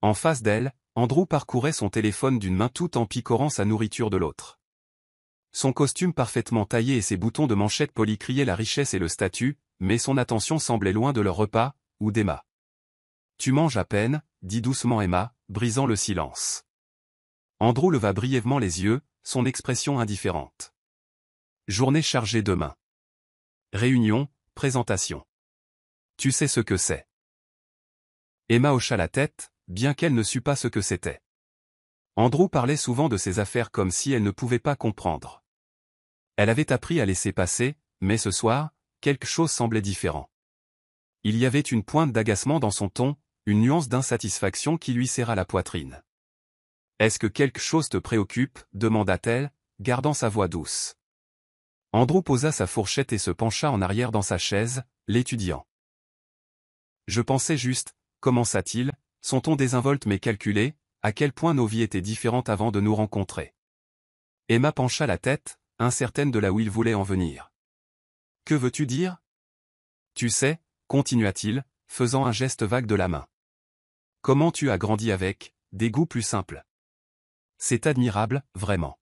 En face d'elle, Andrew parcourait son téléphone d'une main tout en picorant sa nourriture de l'autre. Son costume parfaitement taillé et ses boutons de manchette polis criaient la richesse et le statut, mais son attention semblait loin de leur repas, ou d'Emma. « Tu manges à peine » dit doucement Emma, brisant le silence. Andrew leva brièvement les yeux, son expression indifférente. Journée chargée demain. Réunion, présentation. Tu sais ce que c'est. Emma hocha la tête, bien qu'elle ne sût pas ce que c'était. Andrew parlait souvent de ses affaires comme si elle ne pouvait pas comprendre. Elle avait appris à laisser passer, mais ce soir, quelque chose semblait différent. Il y avait une pointe d'agacement dans son ton, une nuance d'insatisfaction qui lui serra la poitrine. « Est-ce que quelque chose te préoccupe » demanda-t-elle, gardant sa voix douce. Andrew posa sa fourchette et se pencha en arrière dans sa chaise, l'étudiant. « Je pensais juste » commença-t-il, son ton désinvolte mais calculé, à quel point nos vies étaient différentes avant de nous rencontrer. Emma pencha la tête, incertaine de là où il voulait en venir. « Que veux-tu dire » ? « Tu sais, » continua-t-il, faisant un geste vague de la main. « Comment tu as grandi avec des goûts plus simples. C'est admirable, vraiment.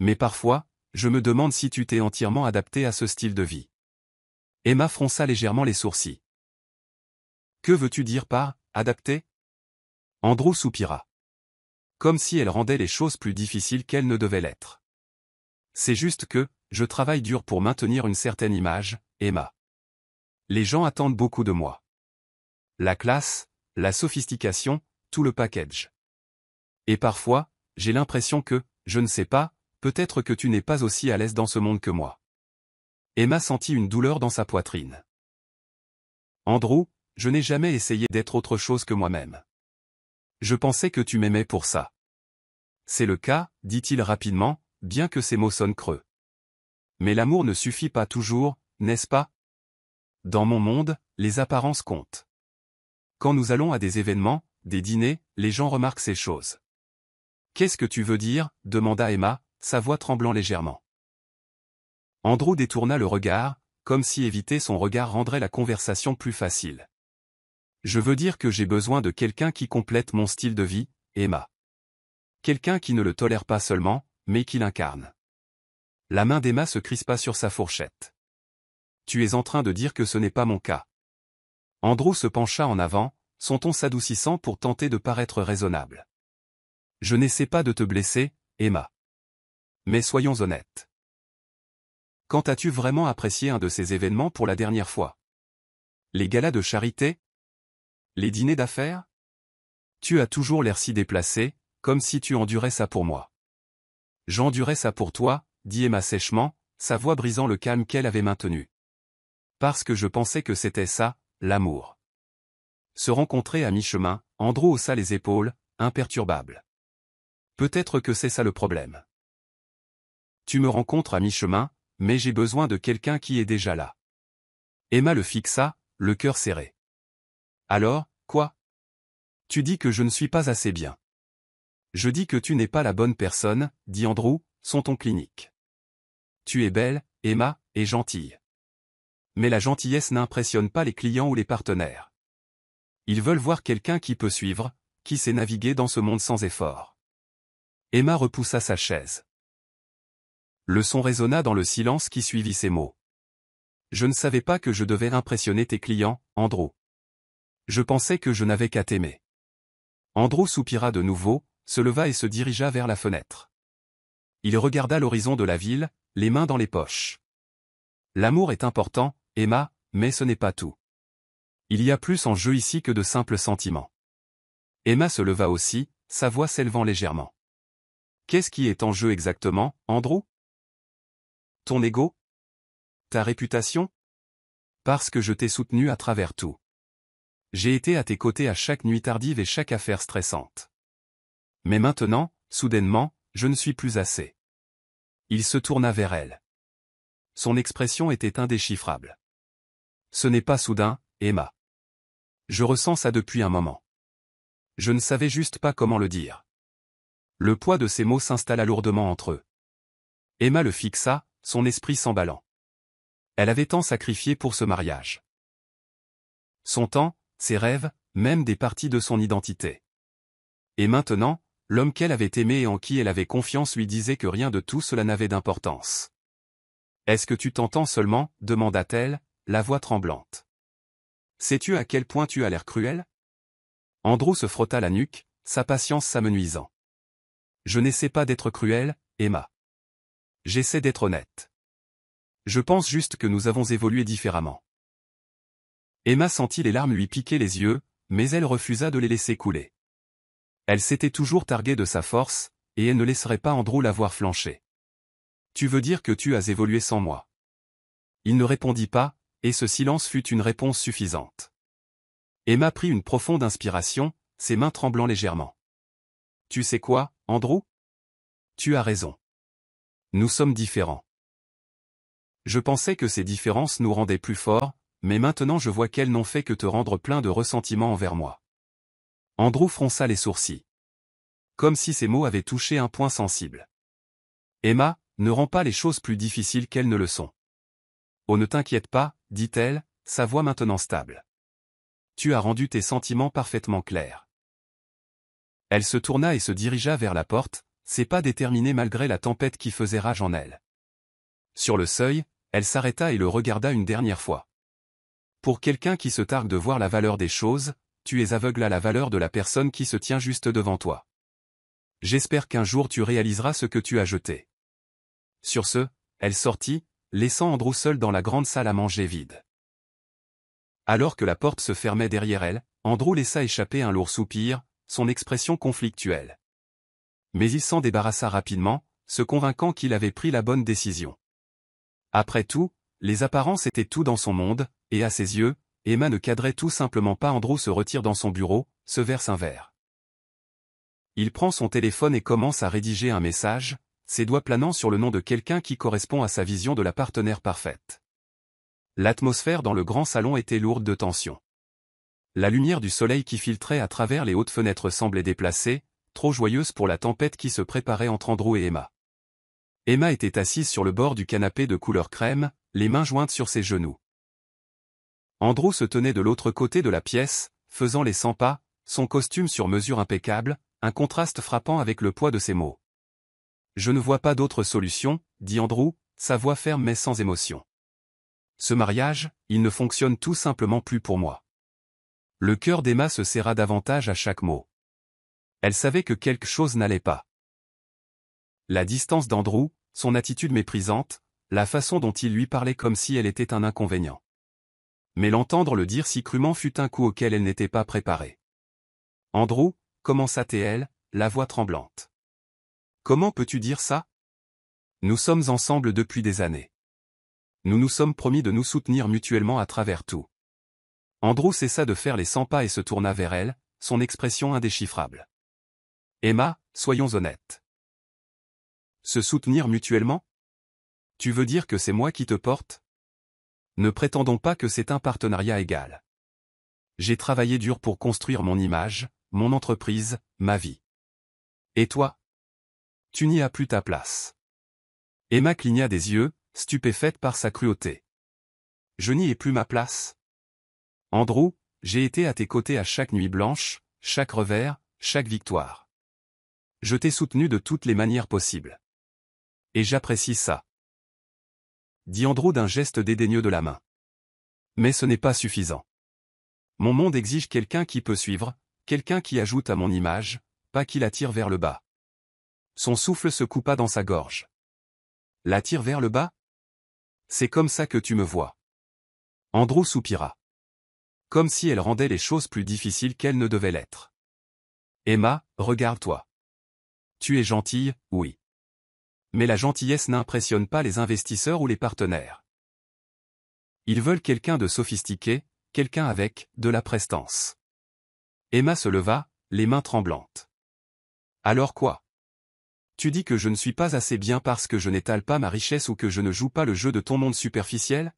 Mais parfois, je me demande si tu t'es entièrement adapté à ce style de vie. » Emma fronça légèrement les sourcils. « Que veux-tu dire par « adapté » ? Andrew soupira. Comme si elle rendait les choses plus difficiles qu'elles ne devaient l'être. « C'est juste que, je travaille dur pour maintenir une certaine image, Emma. Les gens attendent beaucoup de moi. La classe, la sophistication, tout le package. Et parfois, j'ai l'impression que, je ne sais pas, peut-être que tu n'es pas aussi à l'aise dans ce monde que moi. » Emma sentit une douleur dans sa poitrine. « Andrew, je n'ai jamais essayé d'être autre chose que moi-même. Je pensais que tu m'aimais pour ça. » « C'est le cas, » dit-il rapidement, bien que ses mots sonnent creux. « Mais l'amour ne suffit pas toujours, n'est-ce pas ? Dans mon monde, les apparences comptent. Quand nous allons à des événements, des dîners, les gens remarquent ces choses. »« Qu'est-ce que tu veux dire » demanda Emma, sa voix tremblant légèrement. Andrew détourna le regard, comme si éviter son regard rendrait la conversation plus facile. « Je veux dire que j'ai besoin de quelqu'un qui complète mon style de vie, Emma. Quelqu'un qui ne le tolère pas seulement, mais qui l'incarne. » La main d'Emma se crispa sur sa fourchette. « Tu es en train de dire que ce n'est pas mon cas. » Andrew se pencha en avant, son ton s'adoucissant pour tenter de paraître raisonnable. « Je n'essaie pas de te blesser, Emma. Mais soyons honnêtes. Quand as-tu vraiment apprécié un de ces événements pour la dernière fois ? Les galas de charité ? Les dîners d'affaires ? Tu as toujours l'air si déplacé, comme si tu endurais ça pour moi. »« J'endurais ça pour toi, » dit Emma sèchement, sa voix brisant le calme qu'elle avait maintenu. « Parce que je pensais que c'était ça, l'amour. » Se rencontrer à mi-chemin, Andrew haussa les épaules, imperturbable. « Peut-être que c'est ça le problème. Tu me rencontres à mi-chemin, mais j'ai besoin de quelqu'un qui est déjà là. » Emma le fixa, le cœur serré. « Alors, quoi ? Tu dis que je ne suis pas assez bien. »« Je dis que tu n'es pas la bonne personne, » dit Andrew, son ton clinique. « Tu es belle, Emma, et gentille. Mais la gentillesse n'impressionne pas les clients ou les partenaires. Ils veulent voir quelqu'un qui peut suivre, qui sait naviguer dans ce monde sans effort. » Emma repoussa sa chaise. Le son résonna dans le silence qui suivit ces mots. « Je ne savais pas que je devais impressionner tes clients, Andrew. Je pensais que je n'avais qu'à t'aimer. » Andrew soupira de nouveau, se leva et se dirigea vers la fenêtre. Il regarda l'horizon de la ville, les mains dans les poches. « L'amour est important, Emma, mais ce n'est pas tout. Il y a plus en jeu ici que de simples sentiments. » Emma se leva aussi, sa voix s'élevant légèrement. « Qu'est-ce qui est en jeu exactement, Andrew ? Ton ego ? Ta réputation ? Parce que je t'ai soutenu à travers tout. J'ai été à tes côtés à chaque nuit tardive et chaque affaire stressante. Mais maintenant, soudainement, je ne suis plus assez. » Il se tourna vers elle. Son expression était indéchiffrable. « Ce n'est pas soudain, Emma. Je ressens ça depuis un moment. Je ne savais juste pas comment le dire. » Le poids de ces mots s'installa lourdement entre eux. Emma le fixa, son esprit s'emballant. Elle avait tant sacrifié pour ce mariage. Son temps, ses rêves, même des parties de son identité. Et maintenant, l'homme qu'elle avait aimé et en qui elle avait confiance lui disait que rien de tout cela n'avait d'importance. « Est-ce que tu t'entends seulement » demanda-t-elle, la voix tremblante. « Sais-tu à quel point tu as l'air cruel ?» Andrew se frotta la nuque, sa patience s'amenuisant. « Je n'essaie pas d'être cruel, Emma. J'essaie d'être honnête. Je pense juste que nous avons évolué différemment. » Emma sentit les larmes lui piquer les yeux, mais elle refusa de les laisser couler. Elle s'était toujours targuée de sa force, et elle ne laisserait pas Andrew la voir flancher. « Tu veux dire que tu as évolué sans moi ?» Il ne répondit pas, et ce silence fut une réponse suffisante. Emma prit une profonde inspiration, ses mains tremblant légèrement. « Tu sais quoi, Andrew ? Tu as raison. Nous sommes différents. Je pensais que ces différences nous rendaient plus forts, mais maintenant je vois qu'elles n'ont fait que te rendre plein de ressentiment envers moi. » Andrew fronça les sourcils. Comme si ces mots avaient touché un point sensible. Emma, ne rend pas les choses plus difficiles qu'elles ne le sont. Oh, ne t'inquiète pas, dit-elle, sa voix maintenant stable. Tu as rendu tes sentiments parfaitement clairs. Elle se tourna et se dirigea vers la porte, ses pas déterminés malgré la tempête qui faisait rage en elle. Sur le seuil, elle s'arrêta et le regarda une dernière fois. Pour quelqu'un qui se targue de voir la valeur des choses, tu es aveugle à la valeur de la personne qui se tient juste devant toi. J'espère qu'un jour tu réaliseras ce que tu as jeté. Sur ce, elle sortit, laissant Andrew seul dans la grande salle à manger vide. Alors que la porte se fermait derrière elle, Andrew laissa échapper un lourd soupir, son expression conflictuelle. Mais il s'en débarrassa rapidement, se convainquant qu'il avait pris la bonne décision. Après tout, les apparences étaient tout dans son monde, et à ses yeux, Emma ne cadrait tout simplement pas. Andrew se retire dans son bureau, se verse un verre. Il prend son téléphone et commence à rédiger un message, ses doigts planant sur le nom de quelqu'un qui correspond à sa vision de la partenaire parfaite. L'atmosphère dans le grand salon était lourde de tension. La lumière du soleil qui filtrait à travers les hautes fenêtres semblait déplacée, trop joyeuse pour la tempête qui se préparait entre Andrew et Emma. Emma était assise sur le bord du canapé de couleur crème, les mains jointes sur ses genoux. Andrew se tenait de l'autre côté de la pièce, faisant les 100 pas, son costume sur mesure impeccable, un contraste frappant avec le poids de ses mots. « Je ne vois pas d'autre solution, » dit Andrew, sa voix ferme mais sans émotion. « Ce mariage, il ne fonctionne tout simplement plus pour moi. » Le cœur d'Emma se serra davantage à chaque mot. Elle savait que quelque chose n'allait pas. La distance d'Andrew, son attitude méprisante, la façon dont il lui parlait comme si elle était un inconvénient. Mais l'entendre le dire si crûment fut un coup auquel elle n'était pas préparée. « Andrew, commença-t-elle, la voix tremblante. « Comment peux-tu dire ça ? Nous sommes ensemble depuis des années. Nous nous sommes promis de nous soutenir mutuellement à travers tout. » Andrew cessa de faire les 100 pas et se tourna vers elle, son expression indéchiffrable. « Emma, soyons honnêtes. Se soutenir mutuellement ? Tu veux dire que c'est moi qui te porte ? Ne prétendons pas que c'est un partenariat égal. J'ai travaillé dur pour construire mon image, mon entreprise, ma vie. Et toi ? Tu n'y as plus ta place. » Emma cligna des yeux, stupéfaite par sa cruauté. « Je n'y ai plus ma place ? Andrew, j'ai été à tes côtés à chaque nuit blanche, chaque revers, chaque victoire. Je t'ai soutenu de toutes les manières possibles. Et j'apprécie ça. » dit Andrew d'un geste dédaigneux de la main. « Mais ce n'est pas suffisant. Mon monde exige quelqu'un qui peut suivre, quelqu'un qui ajoute à mon image, pas qui la tire vers le bas. » Son souffle se coupa dans sa gorge. « La tire vers le bas ? C'est comme ça que tu me vois. » Andrew soupira. Comme si elle rendait les choses plus difficiles qu'elles ne devaient l'être. « Emma, regarde-toi. Tu es gentille, oui. Mais la gentillesse n'impressionne pas les investisseurs ou les partenaires. Ils veulent quelqu'un de sophistiqué, quelqu'un avec de la prestance. » Emma se leva, les mains tremblantes. « Alors quoi ? Tu dis que je ne suis pas assez bien parce que je n'étale pas ma richesse ou que je ne joue pas le jeu de ton monde superficiel ? »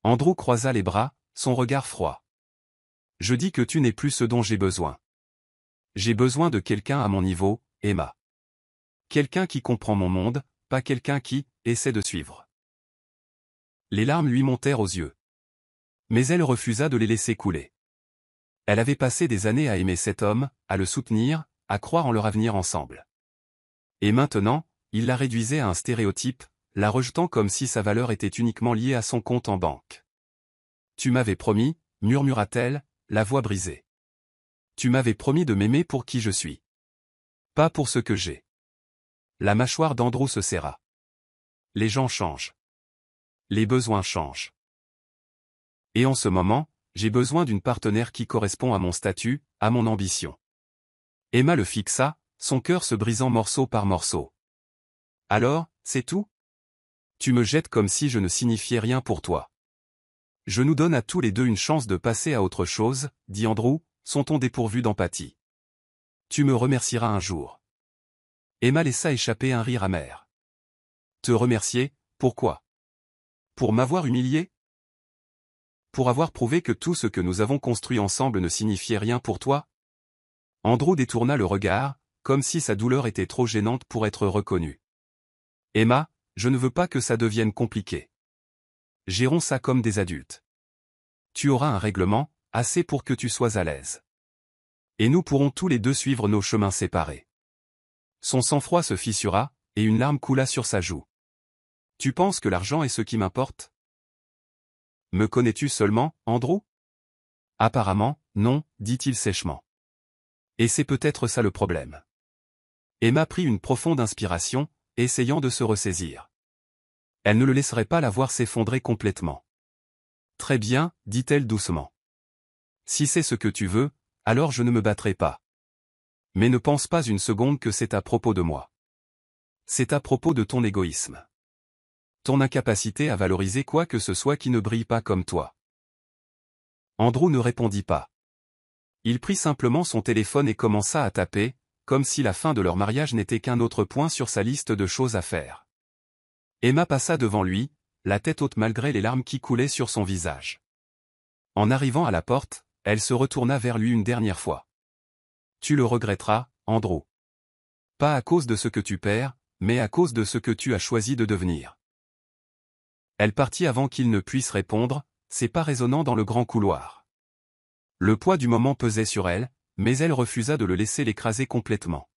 Andrew croisa les bras, son regard froid. « Je dis que tu n'es plus ce dont j'ai besoin. J'ai besoin de quelqu'un à mon niveau, Emma. Quelqu'un qui comprend mon monde, pas quelqu'un qui essaie de suivre. » Les larmes lui montèrent aux yeux. Mais elle refusa de les laisser couler. Elle avait passé des années à aimer cet homme, à le soutenir, à croire en leur avenir ensemble. Et maintenant, il la réduisait à un stéréotype, la rejetant comme si sa valeur était uniquement liée à son compte en banque. « Tu m'avais promis, murmura-t-elle, la voix brisée. Tu m'avais promis de m'aimer pour qui je suis. Pas pour ce que j'ai. » La mâchoire d'Andrew se serra. Les gens changent. Les besoins changent. Et en ce moment, j'ai besoin d'une partenaire qui correspond à mon statut, à mon ambition. Emma le fixa, son cœur se brisant morceau par morceau. Alors, c'est tout? Tu me jettes comme si je ne signifiais rien pour toi. Je nous donne à tous les deux une chance de passer à autre chose, dit Andrew, son ton dépourvu d'empathie. Tu me remercieras un jour. Emma laissa échapper un rire amer. Te remercier, pourquoi? Pour m'avoir humilié? Pour avoir prouvé que tout ce que nous avons construit ensemble ne signifiait rien pour toi? Andrew détourna le regard, comme si sa douleur était trop gênante pour être reconnue. Emma, je ne veux pas que ça devienne compliqué. Gérons ça comme des adultes. Tu auras un règlement, assez pour que tu sois à l'aise. Et nous pourrons tous les deux suivre nos chemins séparés. Son sang-froid se fissura, et une larme coula sur sa joue. Tu penses que l'argent est ce qui m'importe? Me connais-tu seulement, Andrew? Apparemment, non, dit-il sèchement. Et c'est peut-être ça le problème. Emma prit une profonde inspiration, essayant de se ressaisir. Elle ne le laisserait pas la voir s'effondrer complètement. Très bien, dit-elle doucement. Si c'est ce que tu veux, alors je ne me battrai pas. Mais ne pense pas une seconde que c'est à propos de moi. C'est à propos de ton égoïsme. Ton incapacité à valoriser quoi que ce soit qui ne brille pas comme toi. Andrew ne répondit pas. Il prit simplement son téléphone et commença à taper, comme si la fin de leur mariage n'était qu'un autre point sur sa liste de choses à faire. Emma passa devant lui, la tête haute malgré les larmes qui coulaient sur son visage. En arrivant à la porte, elle se retourna vers lui une dernière fois. Tu le regretteras, Andrew. Pas à cause de ce que tu perds, mais à cause de ce que tu as choisi de devenir. Elle partit avant qu'il ne puisse répondre, ses pas résonnant dans le grand couloir. Le poids du moment pesait sur elle, mais elle refusa de le laisser l'écraser complètement.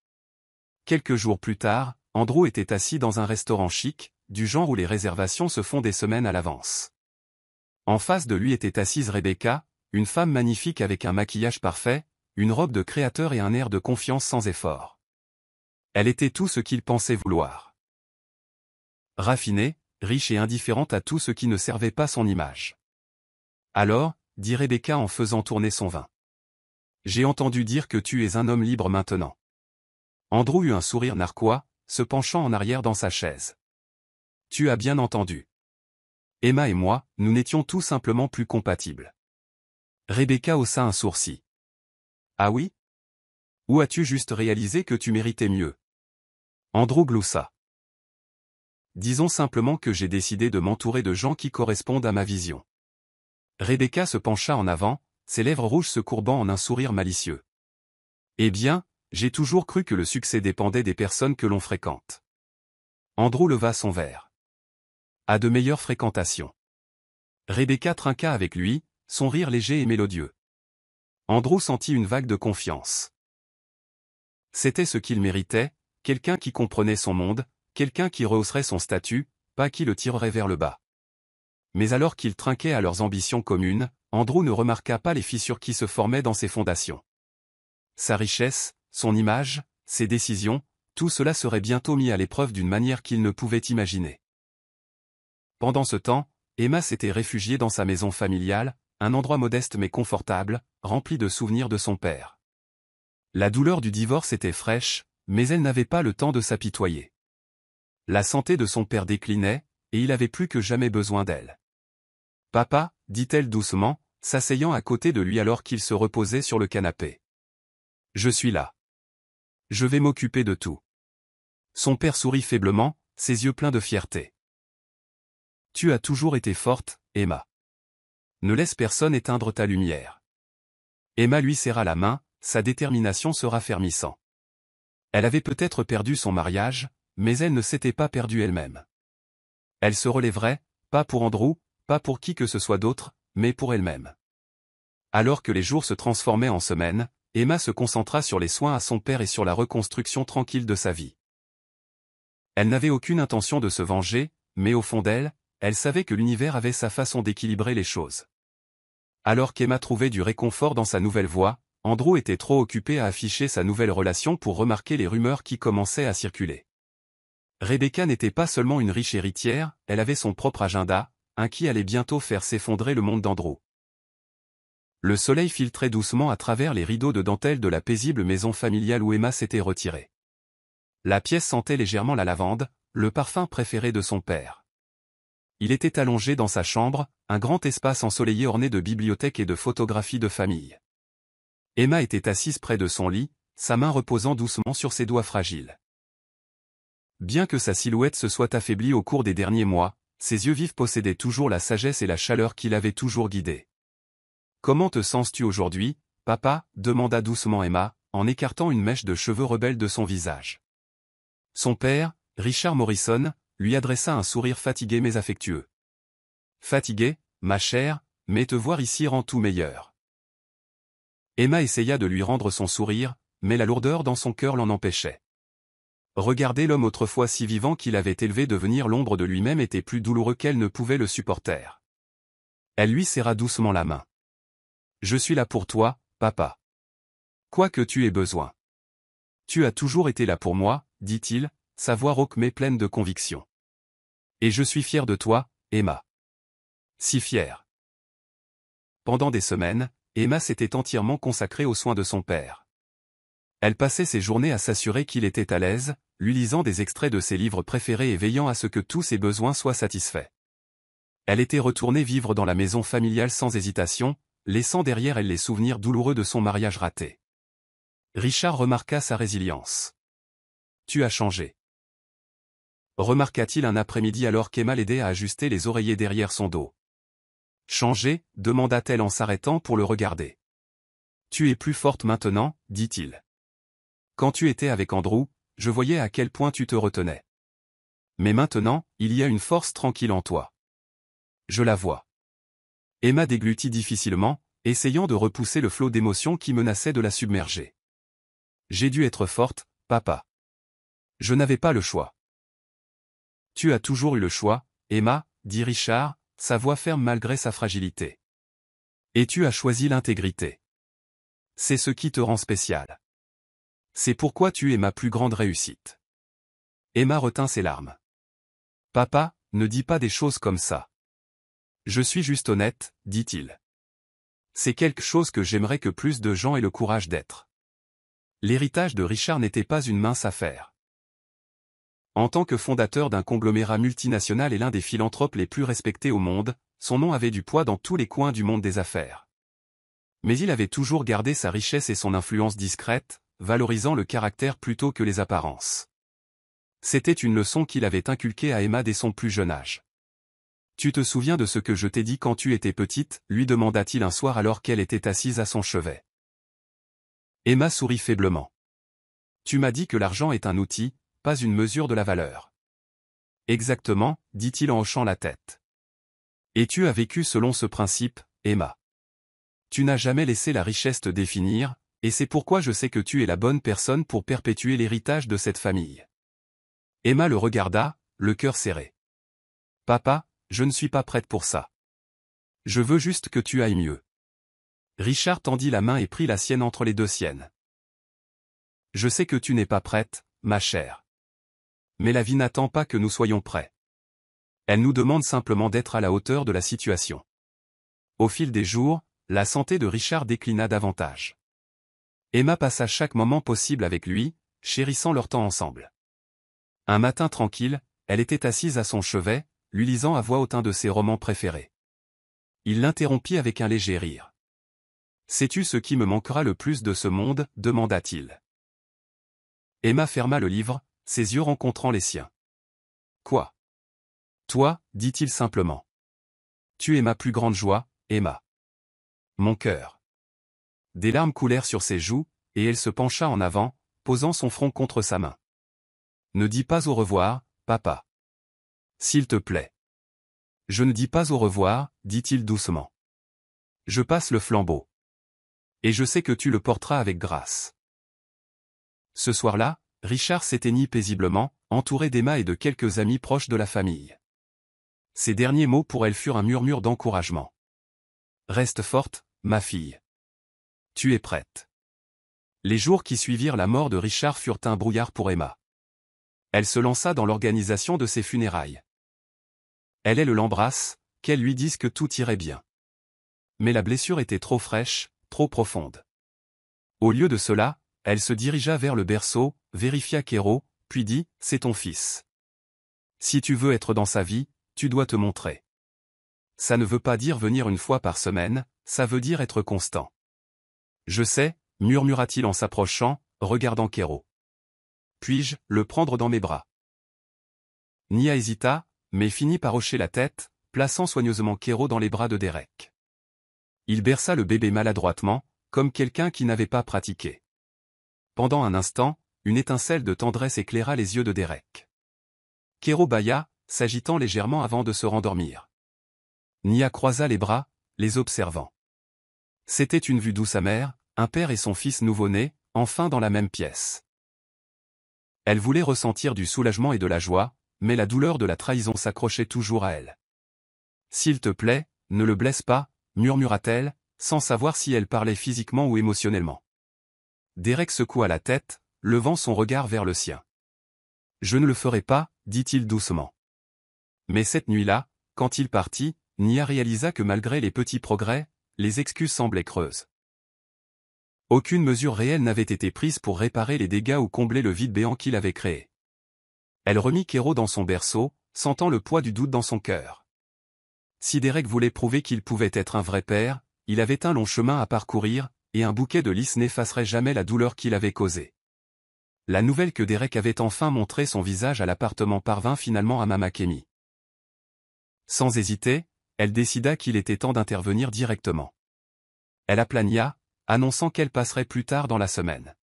Quelques jours plus tard, Andrew était assis dans un restaurant chic, du genre où les réservations se font des semaines à l'avance. En face de lui était assise Rebecca, une femme magnifique avec un maquillage parfait, une robe de créateur et un air de confiance sans effort. Elle était tout ce qu'il pensait vouloir. Raffinée, riche et indifférente à tout ce qui ne servait pas son image. Alors, dit Rebecca en faisant tourner son vin. J'ai entendu dire que tu es un homme libre maintenant. Andrew eut un sourire narquois, se penchant en arrière dans sa chaise. Tu as bien entendu. Emma et moi, nous n'étions tout simplement plus compatibles. Rebecca haussa un sourcil. Ah oui? Ou as-tu juste réalisé que tu méritais mieux? Andrew gloussa. Disons simplement que j'ai décidé de m'entourer de gens qui correspondent à ma vision. Rebecca se pencha en avant, ses lèvres rouges se courbant en un sourire malicieux. Eh bien, j'ai toujours cru que le succès dépendait des personnes que l'on fréquente. Andrew leva son verre. À de meilleures fréquentations. Rebecca trinqua avec lui, son rire léger et mélodieux. Andrew sentit une vague de confiance. C'était ce qu'il méritait, quelqu'un qui comprenait son monde, quelqu'un qui rehausserait son statut, pas qui le tirerait vers le bas. Mais alors qu'ils trinquaient à leurs ambitions communes, Andrew ne remarqua pas les fissures qui se formaient dans ses fondations. Sa richesse, son image, ses décisions, tout cela serait bientôt mis à l'épreuve d'une manière qu'il ne pouvait imaginer. Pendant ce temps, Emma s'était réfugiée dans sa maison familiale, un endroit modeste mais confortable, rempli de souvenirs de son père. La douleur du divorce était fraîche, mais elle n'avait pas le temps de s'apitoyer. La santé de son père déclinait, et il avait plus que jamais besoin d'elle. « Papa » dit-elle doucement, s'asseyant à côté de lui alors qu'il se reposait sur le canapé. « Je suis là. Je vais m'occuper de tout. » Son père sourit faiblement, ses yeux pleins de fierté. « Tu as toujours été forte, Emma. Ne laisse personne éteindre ta lumière. » Emma lui serra la main, sa détermination se raffermissant. Elle avait peut-être perdu son mariage, mais elle ne s'était pas perdue elle-même. Elle se relèverait, pas pour Andrew, pas pour qui que ce soit d'autre, mais pour elle-même. Alors que les jours se transformaient en semaines, Emma se concentra sur les soins à son père et sur la reconstruction tranquille de sa vie. Elle n'avait aucune intention de se venger, mais au fond d'elle, elle savait que l'univers avait sa façon d'équilibrer les choses. Alors qu'Emma trouvait du réconfort dans sa nouvelle voie, Andrew était trop occupé à afficher sa nouvelle relation pour remarquer les rumeurs qui commençaient à circuler. Rebecca n'était pas seulement une riche héritière, elle avait son propre agenda, un qui allait bientôt faire s'effondrer le monde d'Andrew. Le soleil filtrait doucement à travers les rideaux de dentelle de la paisible maison familiale où Emma s'était retirée. La pièce sentait légèrement la lavande, le parfum préféré de son père. Il était allongé dans sa chambre, un grand espace ensoleillé orné de bibliothèques et de photographies de famille. Emma était assise près de son lit, sa main reposant doucement sur ses doigts fragiles. Bien que sa silhouette se soit affaiblie au cours des derniers mois, ses yeux vifs possédaient toujours la sagesse et la chaleur qui l'avaient toujours guidée. « Comment te sens-tu aujourd'hui, papa » demanda doucement Emma, en écartant une mèche de cheveux rebelles de son visage. Son père, Richard Morrison, lui adressa un sourire fatigué mais affectueux. « Fatigué, ma chère, mais te voir ici rend tout meilleur. » Emma essaya de lui rendre son sourire, mais la lourdeur dans son cœur l'en empêchait. Regarder l'homme autrefois si vivant qu'il avait élevé devenir l'ombre de lui-même était plus douloureux qu'elle ne pouvait le supporter. Elle lui serra doucement la main. « Je suis là pour toi, papa. Quoi que tu aies besoin. Tu as toujours été là pour moi, dit-il, sa voix rauque mais pleine de conviction. Et je suis fier de toi, Emma. Si fier. » Pendant des semaines, Emma s'était entièrement consacrée aux soins de son père. Elle passait ses journées à s'assurer qu'il était à l'aise, lui lisant des extraits de ses livres préférés et veillant à ce que tous ses besoins soient satisfaits. Elle était retournée vivre dans la maison familiale sans hésitation, laissant derrière elle les souvenirs douloureux de son mariage raté. Richard remarqua sa résilience. « Tu as changé. » remarqua-t-il un après-midi alors qu'Emma l'aidait à ajuster les oreillers derrière son dos. « Changé » demanda-t-elle en s'arrêtant pour le regarder. « Tu es plus forte maintenant » dit-il. « Quand tu étais avec Andrew, je voyais à quel point tu te retenais. Mais maintenant, il y a une force tranquille en toi. Je la vois. » Emma déglutit difficilement, essayant de repousser le flot d'émotions qui menaçait de la submerger. « J'ai dû être forte, papa. Je n'avais pas le choix. »« Tu as toujours eu le choix, Emma, » dit Richard, sa voix ferme malgré sa fragilité. « Et tu as choisi l'intégrité. C'est ce qui te rend spécial. C'est pourquoi tu es ma plus grande réussite. » Emma retint ses larmes. « Papa, ne dis pas des choses comme ça. Je suis juste honnête, dit-il. C'est quelque chose que j'aimerais que plus de gens aient le courage d'être. » L'héritage de Richard n'était pas une mince affaire. En tant que fondateur d'un conglomérat multinational et l'un des philanthropes les plus respectés au monde, son nom avait du poids dans tous les coins du monde des affaires. Mais il avait toujours gardé sa richesse et son influence discrète, valorisant le caractère plutôt que les apparences. C'était une leçon qu'il avait inculquée à Emma dès son plus jeune âge. « Tu te souviens de ce que je t'ai dit quand tu étais petite » lui demanda-t-il un soir alors qu'elle était assise à son chevet. Emma sourit faiblement. « Tu m'as dit que l'argent est un outil, pas une mesure de la valeur. » « Exactement, » dit-il en hochant la tête. « Et tu as vécu selon ce principe, Emma. Tu n'as jamais laissé la richesse te définir, et c'est pourquoi je sais que tu es la bonne personne pour perpétuer l'héritage de cette famille. » Emma le regarda, le cœur serré. « Papa, je ne suis pas prête pour ça. Je veux juste que tu ailles mieux. » Richard tendit la main et prit la sienne entre les deux siennes. « Je sais que tu n'es pas prête, ma chère. Mais la vie n'attend pas que nous soyons prêts. Elle nous demande simplement d'être à la hauteur de la situation. » Au fil des jours, la santé de Richard déclina davantage. Emma passa chaque moment possible avec lui, chérissant leur temps ensemble. Un matin tranquille, elle était assise à son chevet, lui lisant à voix haute un de ses romans préférés. Il l'interrompit avec un léger rire. « Sais-tu ce qui me manquera le plus de ce monde » demanda-t-il. Emma ferma le livre, ses yeux rencontrant les siens. « Quoi ? » ?»« Toi, dit-il simplement. Tu es ma plus grande joie, Emma. Mon cœur. » Des larmes coulèrent sur ses joues, et elle se pencha en avant, posant son front contre sa main. « Ne dis pas au revoir, papa. S'il te plaît. »« Je ne dis pas au revoir, dit-il doucement. Je passe le flambeau. » Et je sais que tu le porteras avec grâce. Ce soir-là, Richard s'éteignit paisiblement, entouré d'Emma et de quelques amis proches de la famille. Ses derniers mots pour elle furent un murmure d'encouragement. « Reste forte, ma fille. Tu es prête. » Les jours qui suivirent la mort de Richard furent un brouillard pour Emma. Elle se lança dans l'organisation de ses funérailles. Elle l'embrasse, qu'elle lui dise que tout irait bien. Mais la blessure était trop fraîche, trop profonde. Au lieu de cela, elle se dirigea vers le berceau, vérifia Kero, puis dit « C'est ton fils. Si tu veux être dans sa vie, tu dois te montrer. Ça ne veut pas dire venir une fois par semaine, ça veut dire être constant. » « Je sais, » murmura-t-il en s'approchant, regardant Kero. « Puis-je le prendre dans mes bras ?» Nia hésita, mais finit par hocher la tête, plaçant soigneusement Kero dans les bras de Derek. Il berça le bébé maladroitement, comme quelqu'un qui n'avait pas pratiqué. Pendant un instant, une étincelle de tendresse éclaira les yeux de Derek. Kero bâilla, s'agitant légèrement avant de se rendormir. Nia croisa les bras, les observant. C'était une vue douce amère, un père et son fils nouveau-né, enfin dans la même pièce. Elle voulait ressentir du soulagement et de la joie, mais la douleur de la trahison s'accrochait toujours à elle. « S'il te plaît, ne le blesse pas, » murmura-t-elle, sans savoir si elle parlait physiquement ou émotionnellement. Derek secoua la tête, levant son regard vers le sien. « Je ne le ferai pas, » dit-il doucement. Mais cette nuit-là, quand il partit, Nia réalisa que malgré les petits progrès, les excuses semblaient creuses. Aucune mesure réelle n'avait été prise pour réparer les dégâts ou combler le vide béant qu'il avait créé. Elle remit Kero dans son berceau, sentant le poids du doute dans son cœur. Si Derek voulait prouver qu'il pouvait être un vrai père, il avait un long chemin à parcourir, et un bouquet de lys n'effacerait jamais la douleur qu'il avait causée. La nouvelle que Derek avait enfin montré son visage à l'appartement parvint finalement à Mama Kemi. Sans hésiter, elle décida qu'il était temps d'intervenir directement. Elle appela Nia, annonçant qu'elle passerait plus tard dans la semaine.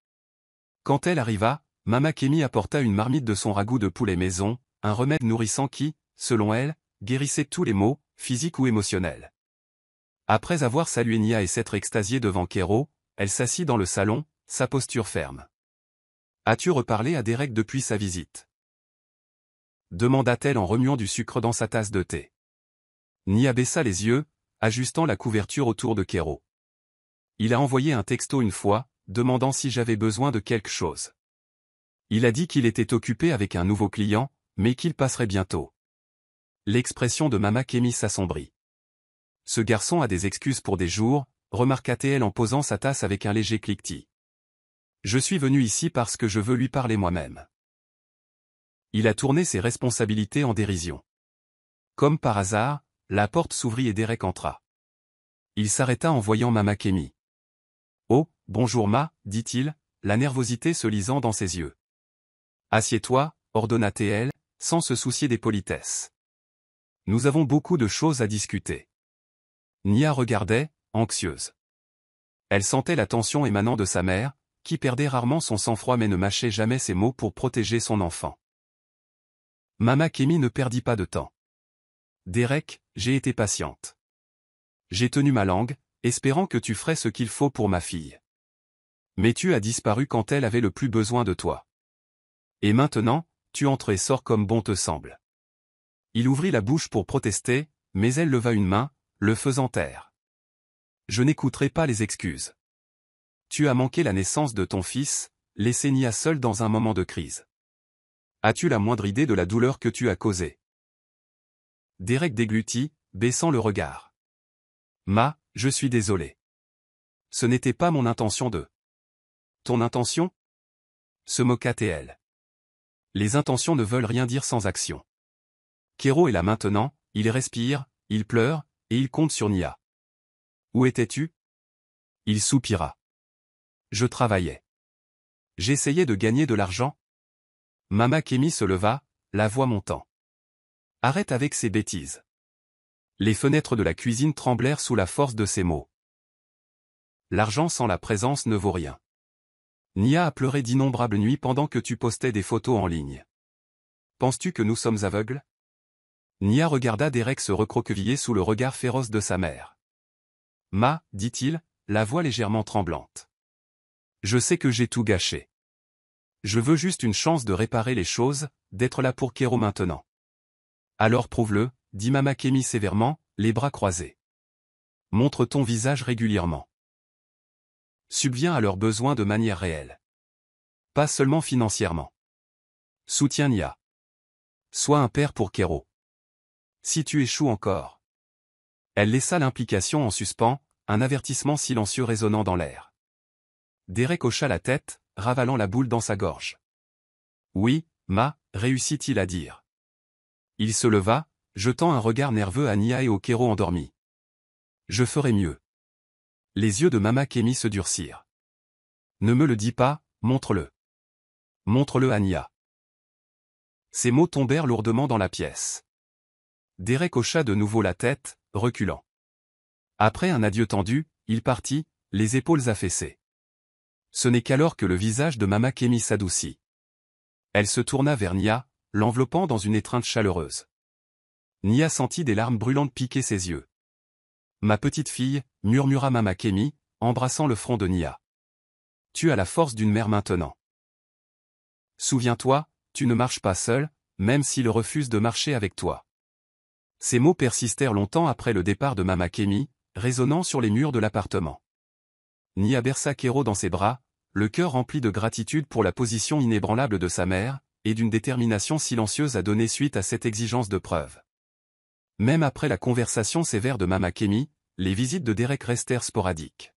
Quand elle arriva, Mama Kemi apporta une marmite de son ragoût de poulet maison, un remède nourrissant qui, selon elle, guérissait tous les maux, physiques ou émotionnels. Après avoir salué Nia et s'être extasiée devant Kero, elle s'assit dans le salon, sa posture ferme. « As-tu reparlé à Derek depuis sa visite ?» demanda-t-elle en remuant du sucre dans sa tasse de thé. Nia baissa les yeux, ajustant la couverture autour de Kero. Il a envoyé un texto une fois, demandant si j'avais besoin de quelque chose. Il a dit qu'il était occupé avec un nouveau client, mais qu'il passerait bientôt. L'expression de Mama Kemi s'assombrit. Ce garçon a des excuses pour des jours, remarqua-t-elle en posant sa tasse avec un léger cliquetis. Je suis venu ici parce que je veux lui parler moi-même. Il a tourné ses responsabilités en dérision. Comme par hasard, la porte s'ouvrit et Derek entra. Il s'arrêta en voyant Mama Kemi. « Oh, bonjour Ma, dit-il, la nervosité se lisant dans ses yeux. « Assieds-toi, ordonna-t-elle, sans se soucier des politesses. Nous avons beaucoup de choses à discuter. » Nia regardait, anxieuse. Elle sentait la tension émanant de sa mère, qui perdait rarement son sang-froid mais ne mâchait jamais ses mots pour protéger son enfant. Mama Kemi ne perdit pas de temps. « Derek, j'ai été patiente. J'ai tenu ma langue, espérant que tu ferais ce qu'il faut pour ma fille. Mais tu as disparu quand elle avait le plus besoin de toi. Et maintenant, tu entres et sors comme bon te semble. » Il ouvrit la bouche pour protester, mais elle leva une main, le faisant taire. « Je n'écouterai pas les excuses. Tu as manqué la naissance de ton fils, laissé Nia seule dans un moment de crise. As-tu la moindre idée de la douleur que tu as causée ?» Derek déglutit, baissant le regard. « Ma, je suis désolé. Ce n'était pas mon intention de... » « Ton intention ?» se moqua-t-elle. Les intentions ne veulent rien dire sans action. Kero est là maintenant, il respire, il pleure, et il compte sur Nia. Où étais-tu ? Il soupira. Je travaillais. J'essayais de gagner de l'argent. Mama Kemi se leva, la voix montant. Arrête avec ces bêtises. Les fenêtres de la cuisine tremblèrent sous la force de ces mots. L'argent sans la présence ne vaut rien. Nia a pleuré d'innombrables nuits pendant que tu postais des photos en ligne. Penses-tu que nous sommes aveugles ? Nia regarda Derek se recroqueviller sous le regard féroce de sa mère. Ma, dit-il, la voix légèrement tremblante. Je sais que j'ai tout gâché. Je veux juste une chance de réparer les choses, d'être là pour Kero maintenant. Alors prouve-le, dit Mama Kemi sévèrement, les bras croisés. Montre ton visage régulièrement. Subviens à leurs besoins de manière réelle. Pas seulement financièrement. Soutiens Nia. Sois un père pour Kero. Si tu échoues encore. Elle laissa l'implication en suspens, un avertissement silencieux résonnant dans l'air. Derek hocha la tête, ravalant la boule dans sa gorge. Oui, Ma, réussit-il à dire. Il se leva, jetant un regard nerveux à Nia et au Kero endormi. Je ferai mieux. Les yeux de Mama Kemi se durcirent. Ne me le dis pas, montre-le. Montre-le à Nia. Ces mots tombèrent lourdement dans la pièce. Derek hocha de nouveau la tête, reculant. Après un adieu tendu, il partit, les épaules affaissées. Ce n'est qu'alors que le visage de Mama Kemi s'adoucit. Elle se tourna vers Nia, l'enveloppant dans une étreinte chaleureuse. Nia sentit des larmes brûlantes piquer ses yeux. Ma petite fille, murmura Mama Kemi, embrassant le front de Nia. Tu as la force d'une mère maintenant. Souviens-toi, tu ne marches pas seul, même s'il refuse de marcher avec toi. Ces mots persistèrent longtemps après le départ de Mama Kemi, résonnant sur les murs de l'appartement. Nia berça Kero dans ses bras, le cœur rempli de gratitude pour la position inébranlable de sa mère, et d'une détermination silencieuse à donner suite à cette exigence de preuve. Même après la conversation sévère de Mama Kemi, les visites de Derek restèrent sporadiques.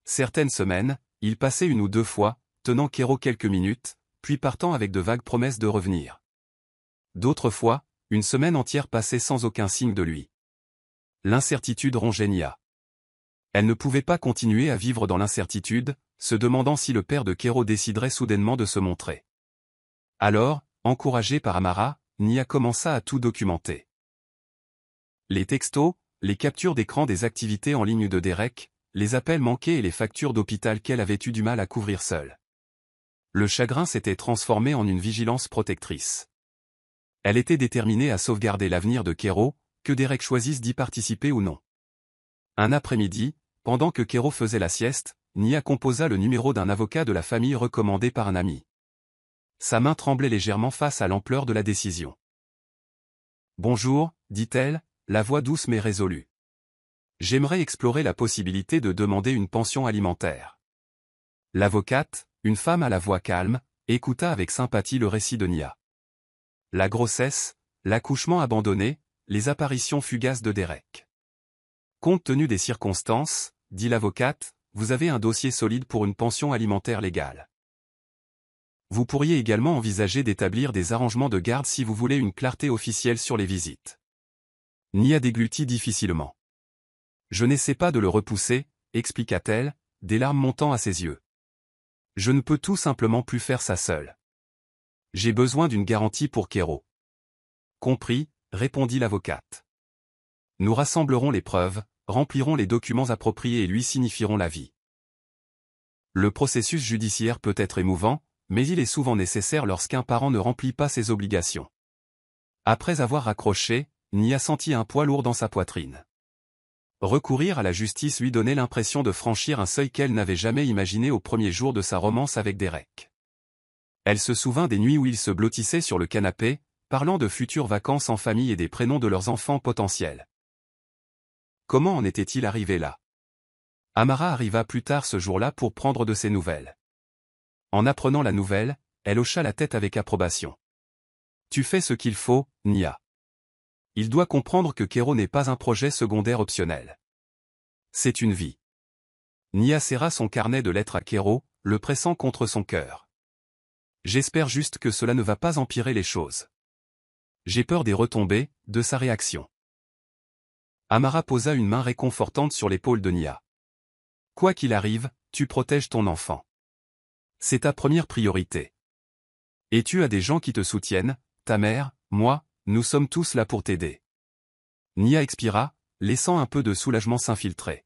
Certaines semaines, il passait une ou deux fois, tenant Kero quelques minutes, puis partant avec de vagues promesses de revenir. D'autres fois, une semaine entière passait sans aucun signe de lui. L'incertitude rongeait Nia. Elle ne pouvait pas continuer à vivre dans l'incertitude, se demandant si le père de Kero déciderait soudainement de se montrer. Alors, encouragée par Amara, Nia commença à tout documenter. Les textos, les captures d'écran des activités en ligne de Derek, les appels manqués et les factures d'hôpital qu'elle avait eu du mal à couvrir seule. Le chagrin s'était transformé en une vigilance protectrice. Elle était déterminée à sauvegarder l'avenir de Kero, que Derek choisisse d'y participer ou non. Un après-midi, pendant que Kero faisait la sieste, Nia composa le numéro d'un avocat de la famille recommandé par un ami. Sa main tremblait légèrement face à l'ampleur de la décision. « Bonjour, dit-elle, la voix douce mais résolue. J'aimerais explorer la possibilité de demander une pension alimentaire. » L'avocate, une femme à la voix calme, écouta avec sympathie le récit de Nia. La grossesse, l'accouchement abandonné, les apparitions fugaces de Derek. Compte tenu des circonstances, dit l'avocate, vous avez un dossier solide pour une pension alimentaire légale. Vous pourriez également envisager d'établir des arrangements de garde si vous voulez une clarté officielle sur les visites. Nia déglutit difficilement. Je n'essaie pas de le repousser, expliqua-t-elle, des larmes montant à ses yeux. Je ne peux tout simplement plus faire ça seule. J'ai besoin d'une garantie pour Kero. Compris, répondit l'avocate. Nous rassemblerons les preuves, remplirons les documents appropriés et lui signifierons l'avis. Le processus judiciaire peut être émouvant, mais il est souvent nécessaire lorsqu'un parent ne remplit pas ses obligations. Après avoir raccroché, Nia sentit un poids lourd dans sa poitrine. Recourir à la justice lui donnait l'impression de franchir un seuil qu'elle n'avait jamais imaginé au premier jour de sa romance avec Derek. Elle se souvint des nuits où ils se blottissaient sur le canapé, parlant de futures vacances en famille et des prénoms de leurs enfants potentiels. Comment en était-il arrivé là? Amara arriva plus tard ce jour-là pour prendre de ses nouvelles. En apprenant la nouvelle, elle hocha la tête avec approbation. Tu fais ce qu'il faut, Nia. Il doit comprendre que Kero n'est pas un projet secondaire optionnel. C'est une vie. Nia serra son carnet de lettres à Kero, le pressant contre son cœur. J'espère juste que cela ne va pas empirer les choses. J'ai peur des retombées, de sa réaction. Amara posa une main réconfortante sur l'épaule de Nia. Quoi qu'il arrive, tu protèges ton enfant. C'est ta première priorité. Et tu as des gens qui te soutiennent, ta mère, moi, nous sommes tous là pour t'aider. Nia expira, laissant un peu de soulagement s'infiltrer.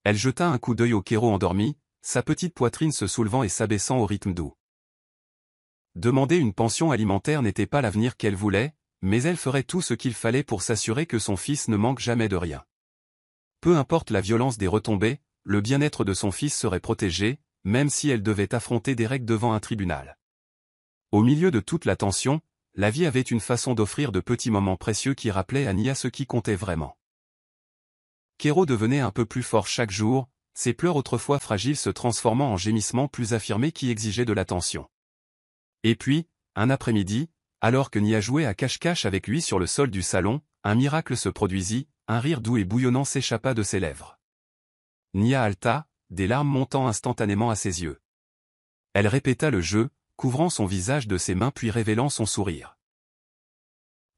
Elle jeta un coup d'œil au Kero endormi, sa petite poitrine se soulevant et s'abaissant au rythme doux. Demander une pension alimentaire n'était pas l'avenir qu'elle voulait, mais elle ferait tout ce qu'il fallait pour s'assurer que son fils ne manque jamais de rien. Peu importe la violence des retombées, le bien-être de son fils serait protégé, même si elle devait affronter Derek devant un tribunal. Au milieu de toute la tension, la vie avait une façon d'offrir de petits moments précieux qui rappelaient à Nia ce qui comptait vraiment. Kero devenait un peu plus fort chaque jour, ses pleurs autrefois fragiles se transformant en gémissements plus affirmés qui exigeaient de l'attention. Et puis, un après-midi, alors que Nia jouait à cache-cache avec lui sur le sol du salon, un miracle se produisit, un rire doux et bouillonnant s'échappa de ses lèvres. Nia halta, des larmes montant instantanément à ses yeux. Elle répéta le jeu, couvrant son visage de ses mains puis révélant son sourire.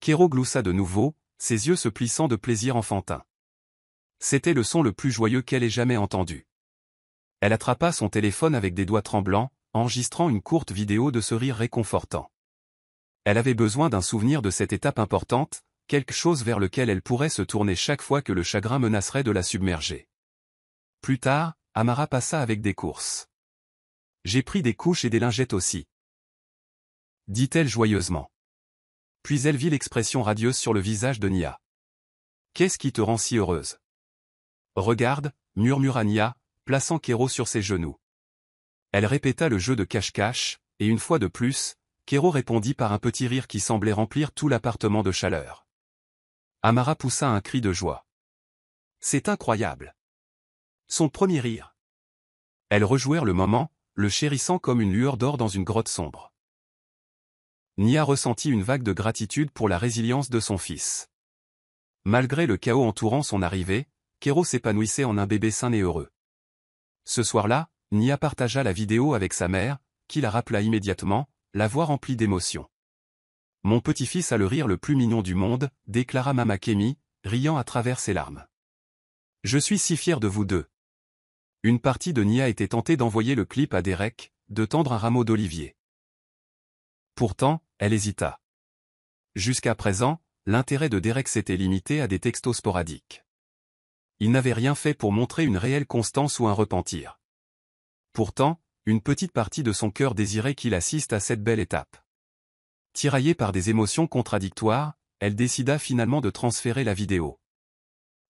Kero gloussa de nouveau, ses yeux se plissant de plaisir enfantin. C'était le son le plus joyeux qu'elle ait jamais entendu. Elle attrapa son téléphone avec des doigts tremblants, enregistrant une courte vidéo de ce rire réconfortant. Elle avait besoin d'un souvenir de cette étape importante, quelque chose vers lequel elle pourrait se tourner chaque fois que le chagrin menacerait de la submerger. Plus tard, Amara passa avec des courses. « J'ai pris des couches et des lingettes aussi. » dit-elle joyeusement. Puis elle vit l'expression radieuse sur le visage de Nia. « Qu'est-ce qui te rend si heureuse ? » « Regarde, » murmura Nia, plaçant Kero sur ses genoux. Elle répéta le jeu de cache-cache, et une fois de plus, Kero répondit par un petit rire qui semblait remplir tout l'appartement de chaleur. Amara poussa un cri de joie. « C'est incroyable !» Son premier rire. Elles rejouèrent le moment, le chérissant comme une lueur d'or dans une grotte sombre. Nia ressentit une vague de gratitude pour la résilience de son fils. Malgré le chaos entourant son arrivée, Kero s'épanouissait en un bébé sain et heureux. Ce soir-là, Nia partagea la vidéo avec sa mère, qui la rappela immédiatement, la voix remplie d'émotion. « Mon petit-fils a le rire le plus mignon du monde, » déclara Mama Kemi, riant à travers ses larmes. « Je suis si fière de vous deux. » Une partie de Nia était tentée d'envoyer le clip à Derek, de tendre un rameau d'olivier. Pourtant, elle hésita. Jusqu'à présent, l'intérêt de Derek s'était limité à des textos sporadiques. Il n'avait rien fait pour montrer une réelle constance ou un repentir. Pourtant, une petite partie de son cœur désirait qu'il assiste à cette belle étape. Tiraillée par des émotions contradictoires, elle décida finalement de transférer la vidéo.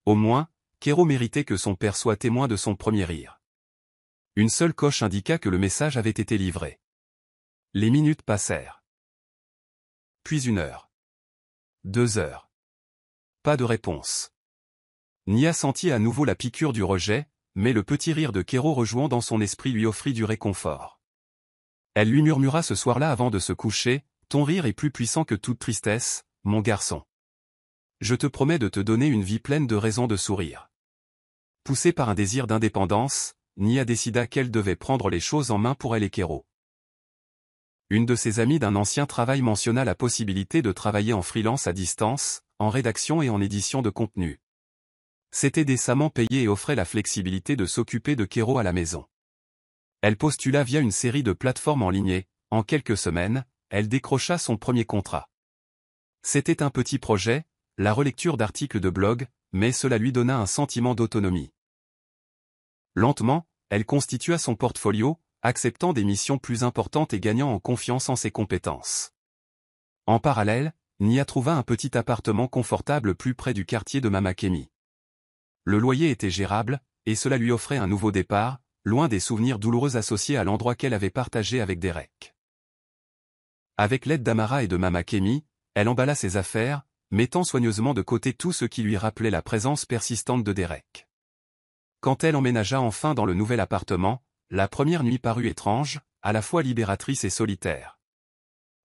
Au moins, Kero méritait que son père soit témoin de son premier rire. Une seule coche indiqua que le message avait été livré. Les minutes passèrent. Puis 1 heure. 2 heures. Pas de réponse. Nia sentit à nouveau la piqûre du rejet, mais le petit rire de Kero rejouant dans son esprit lui offrit du réconfort. Elle lui murmura ce soir-là avant de se coucher, « Ton rire est plus puissant que toute tristesse, mon garçon. Je te promets de te donner une vie pleine de raisons de sourire. » Poussée par un désir d'indépendance, Nia décida qu'elle devait prendre les choses en main pour elle et Kero. Une de ses amies d'un ancien travail mentionna la possibilité de travailler en freelance à distance, en rédaction et en édition de contenu. C'était décemment payé et offrait la flexibilité de s'occuper de Kero à la maison. Elle postula via une série de plateformes en ligne et, en quelques semaines, elle décrocha son premier contrat. C'était un petit projet, la relecture d'articles de blog, mais cela lui donna un sentiment d'autonomie. Lentement, elle constitua son portfolio, acceptant des missions plus importantes et gagnant en confiance en ses compétences. En parallèle, Nia trouva un petit appartement confortable plus près du quartier de Mama Kemi. Le loyer était gérable, et cela lui offrait un nouveau départ, loin des souvenirs douloureux associés à l'endroit qu'elle avait partagé avec Derek. Avec l'aide d'Amara et de Mama Kemi, elle emballa ses affaires, mettant soigneusement de côté tout ce qui lui rappelait la présence persistante de Derek. Quand elle emménagea enfin dans le nouvel appartement, la première nuit parut étrange, à la fois libératrice et solitaire.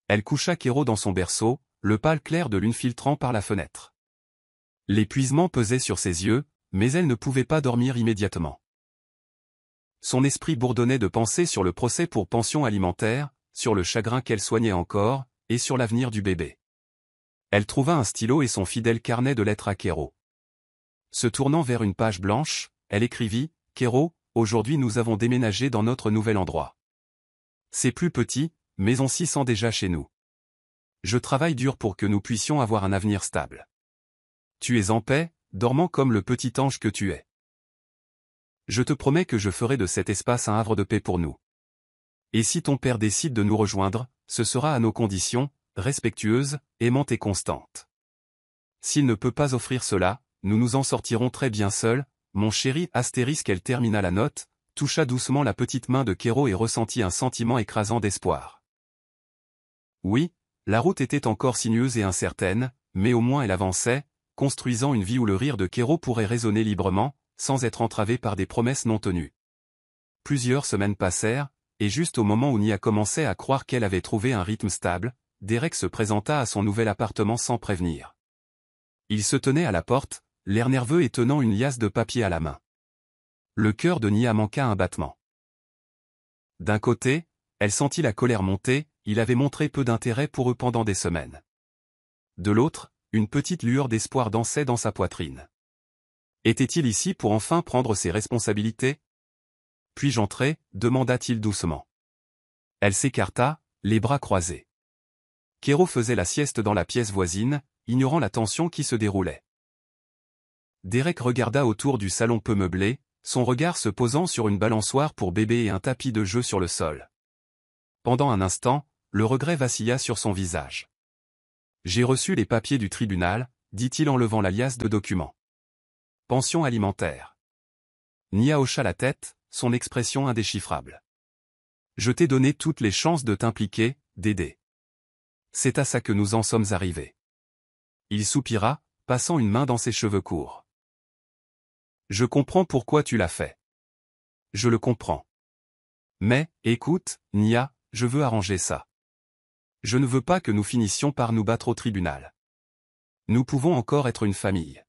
Elle coucha Kero dans son berceau, le pâle clair de lune filtrant par la fenêtre. L'épuisement pesait sur ses yeux, mais elle ne pouvait pas dormir immédiatement. Son esprit bourdonnait de pensées sur le procès pour pension alimentaire, sur le chagrin qu'elle soignait encore, et sur l'avenir du bébé. Elle trouva un stylo et son fidèle carnet de lettres à Kero. Se tournant vers une page blanche, elle écrivit « Kero, aujourd'hui nous avons déménagé dans notre nouvel endroit. C'est plus petit, mais on s'y sent déjà chez nous. Je travaille dur pour que nous puissions avoir un avenir stable. Tu es en paix, dormant comme le petit ange que tu es. Je te promets que je ferai de cet espace un havre de paix pour nous. Et si ton père décide de nous rejoindre, ce sera à nos conditions, respectueuses, aimantes et constantes. S'il ne peut pas offrir cela, nous nous en sortirons très bien seuls, mon chéri, astérisque. Elle termina la note, toucha doucement la petite main de Kéro et ressentit un sentiment écrasant d'espoir. Oui, la route était encore sinueuse et incertaine, mais au moins elle avançait, construisant une vie où le rire de Kéro pourrait résonner librement, sans être entravé par des promesses non tenues. Plusieurs semaines passèrent, et juste au moment où Nia commençait à croire qu'elle avait trouvé un rythme stable, Derek se présenta à son nouvel appartement sans prévenir. Il se tenait à la porte, l'air nerveux et tenant une liasse de papier à la main. Le cœur de Nia manqua un battement. D'un côté, elle sentit la colère monter, il avait montré peu d'intérêt pour eux pendant des semaines. De l'autre, une petite lueur d'espoir dansait dans sa poitrine. Était-il ici pour enfin prendre ses responsabilités? Puis-je entrer, demanda-t-il doucement. Elle s'écarta, les bras croisés. Kéro faisait la sieste dans la pièce voisine, ignorant la tension qui se déroulait. Derek regarda autour du salon peu meublé, son regard se posant sur une balançoire pour bébé et un tapis de jeu sur le sol. Pendant un instant, le regret vacilla sur son visage. « J'ai reçu les papiers du tribunal », dit-il en levant la liasse de documents. « Pension alimentaire. » Nia hocha la tête, son expression indéchiffrable. « Je t'ai donné toutes les chances de t'impliquer, d'aider. C'est à ça que nous en sommes arrivés. » Il soupira, passant une main dans ses cheveux courts. « Je comprends pourquoi tu l'as fait. Je le comprends. Mais, écoute, Nia, je veux arranger ça. Je ne veux pas que nous finissions par nous battre au tribunal. Nous pouvons encore être une famille.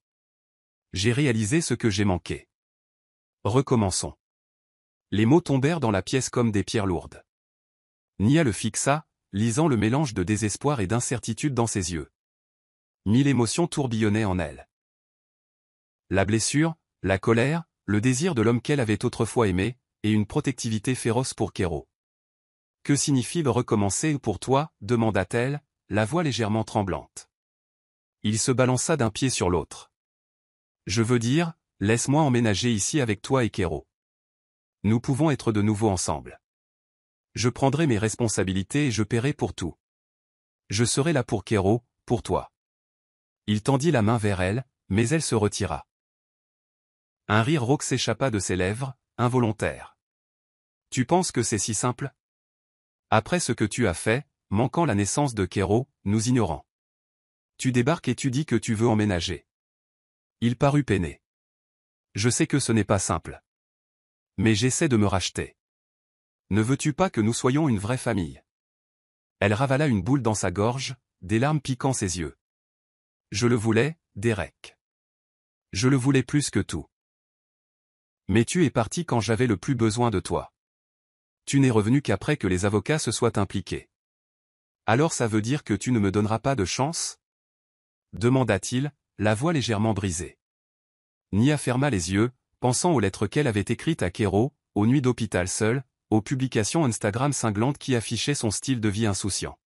J'ai réalisé ce que j'ai manqué. Recommençons. » Les mots tombèrent dans la pièce comme des pierres lourdes. Nia le fixa, lisant le mélange de désespoir et d'incertitude dans ses yeux. Mille émotions tourbillonnaient en elle. La blessure, la colère, le désir de l'homme qu'elle avait autrefois aimé, et une protectivité féroce pour Kéro. « Que signifie le recommencer pour toi » demanda-t-elle, la voix légèrement tremblante. Il se balança d'un pied sur l'autre. « Je veux dire, laisse-moi emménager ici avec toi et Kéro. Nous pouvons être de nouveau ensemble. Je prendrai mes responsabilités et je paierai pour tout. Je serai là pour Kéro, pour toi. » Il tendit la main vers elle, mais elle se retira. Un rire rauque s'échappa de ses lèvres, involontaire. « Tu penses que c'est si simple? Après ce que tu as fait, manquant la naissance de Kéro, nous ignorant. Tu débarques et tu dis que tu veux emménager. » Il parut peiné. « Je sais que ce n'est pas simple. Mais j'essaie de me racheter. Ne veux-tu pas que nous soyons une vraie famille? » Elle ravala une boule dans sa gorge, des larmes piquant ses yeux. « Je le voulais, Derek. Je le voulais plus que tout. Mais tu es parti quand j'avais le plus besoin de toi. Tu n'es revenu qu'après que les avocats se soient impliqués. Alors ça veut dire que tu ne me donneras pas de chance? » demanda-t-il, la voix légèrement brisée. Nia ferma les yeux, pensant aux lettres qu'elle avait écrites à Kéro, aux nuits d'hôpital seul, aux publications Instagram cinglantes qui affichaient son style de vie insouciant.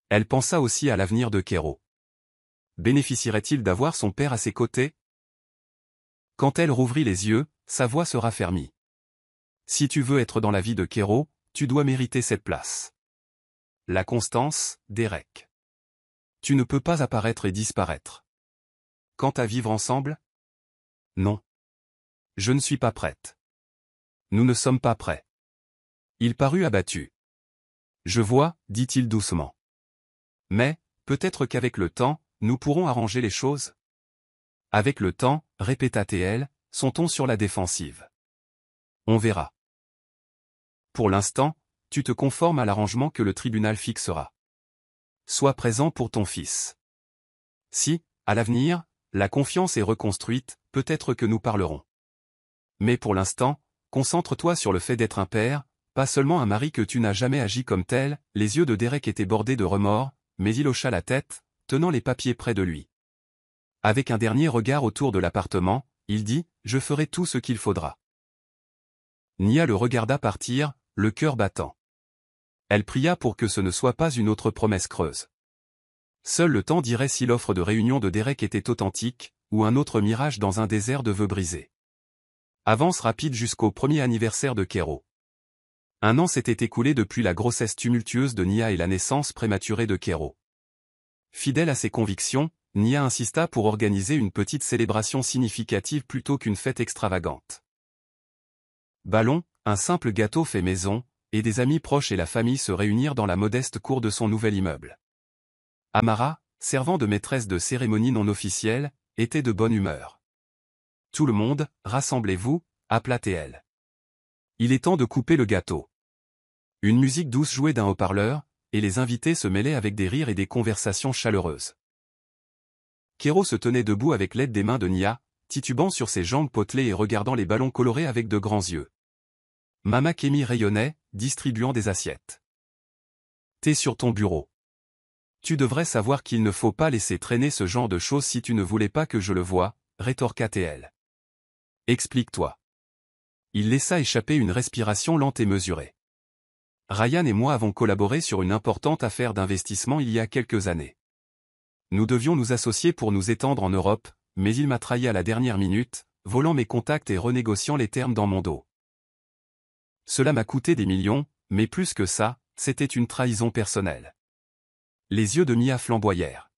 Elle pensa aussi à l'avenir de Kéro. Bénéficierait-il d'avoir son père à ses côtés? Quand elle rouvrit les yeux, sa voix se raffermit. « Si tu veux être dans la vie de Kéro, tu dois mériter cette place. La constance, Derek. Tu ne peux pas apparaître et disparaître. Quant à vivre ensemble? Non. Je ne suis pas prête. Nous ne sommes pas prêts. » Il parut abattu. « Je vois, dit-il doucement. Mais, peut-être qu'avec le temps, nous pourrons arranger les choses? » Avec le temps, répéta-t-elle, son ton sur la défensive. On verra. Pour l'instant, tu te conformes à l'arrangement que le tribunal fixera. Sois présent pour ton fils. Si, à l'avenir, la confiance est reconstruite, peut-être que nous parlerons. Mais pour l'instant, concentre-toi sur le fait d'être un père, pas seulement un mari que tu n'as jamais agi comme tel. Les yeux de Derek étaient bordés de remords, mais il hocha la tête, tenant les papiers près de lui. Avec un dernier regard autour de l'appartement, il dit « Je ferai tout ce qu'il faudra. » Nia le regarda partir, le cœur battant. Elle pria pour que ce ne soit pas une autre promesse creuse. Seul le temps dirait si l'offre de réunion de Derek était authentique, ou un autre mirage dans un désert de vœux brisés. Avance rapide jusqu'au premier anniversaire de Kéro. 1 an s'était écoulé depuis la grossesse tumultueuse de Nia et la naissance prématurée de Kéro. Fidèle à ses convictions, Nia insista pour organiser une petite célébration significative plutôt qu'une fête extravagante. Ballon, un simple gâteau fait maison, et des amis proches et la famille se réunirent dans la modeste cour de son nouvel immeuble. Amara, servant de maîtresse de cérémonie non officielle, était de bonne humeur. Tout le monde, rassemblez-vous, appela-t-elle. Il est temps de couper le gâteau. Une musique douce jouait d'un haut-parleur, et les invités se mêlaient avec des rires et des conversations chaleureuses. Kéro se tenait debout avec l'aide des mains de Nia, titubant sur ses jambes potelées et regardant les ballons colorés avec de grands yeux. Mama Kémi rayonnait, distribuant des assiettes. T'es sur ton bureau. Tu devrais savoir qu'il ne faut pas laisser traîner ce genre de choses si tu ne voulais pas que je le voie, rétorqua TL. Explique-toi. Il laissa échapper une respiration lente et mesurée. Ryan et moi avons collaboré sur une importante affaire d'investissement il y a quelques années. Nous devions nous associer pour nous étendre en Europe, mais il m'a trahi à la dernière minute, volant mes contacts et renégociant les termes dans mon dos. Cela m'a coûté des millions, mais plus que ça, c'était une trahison personnelle. Les yeux de Mia flamboyèrent.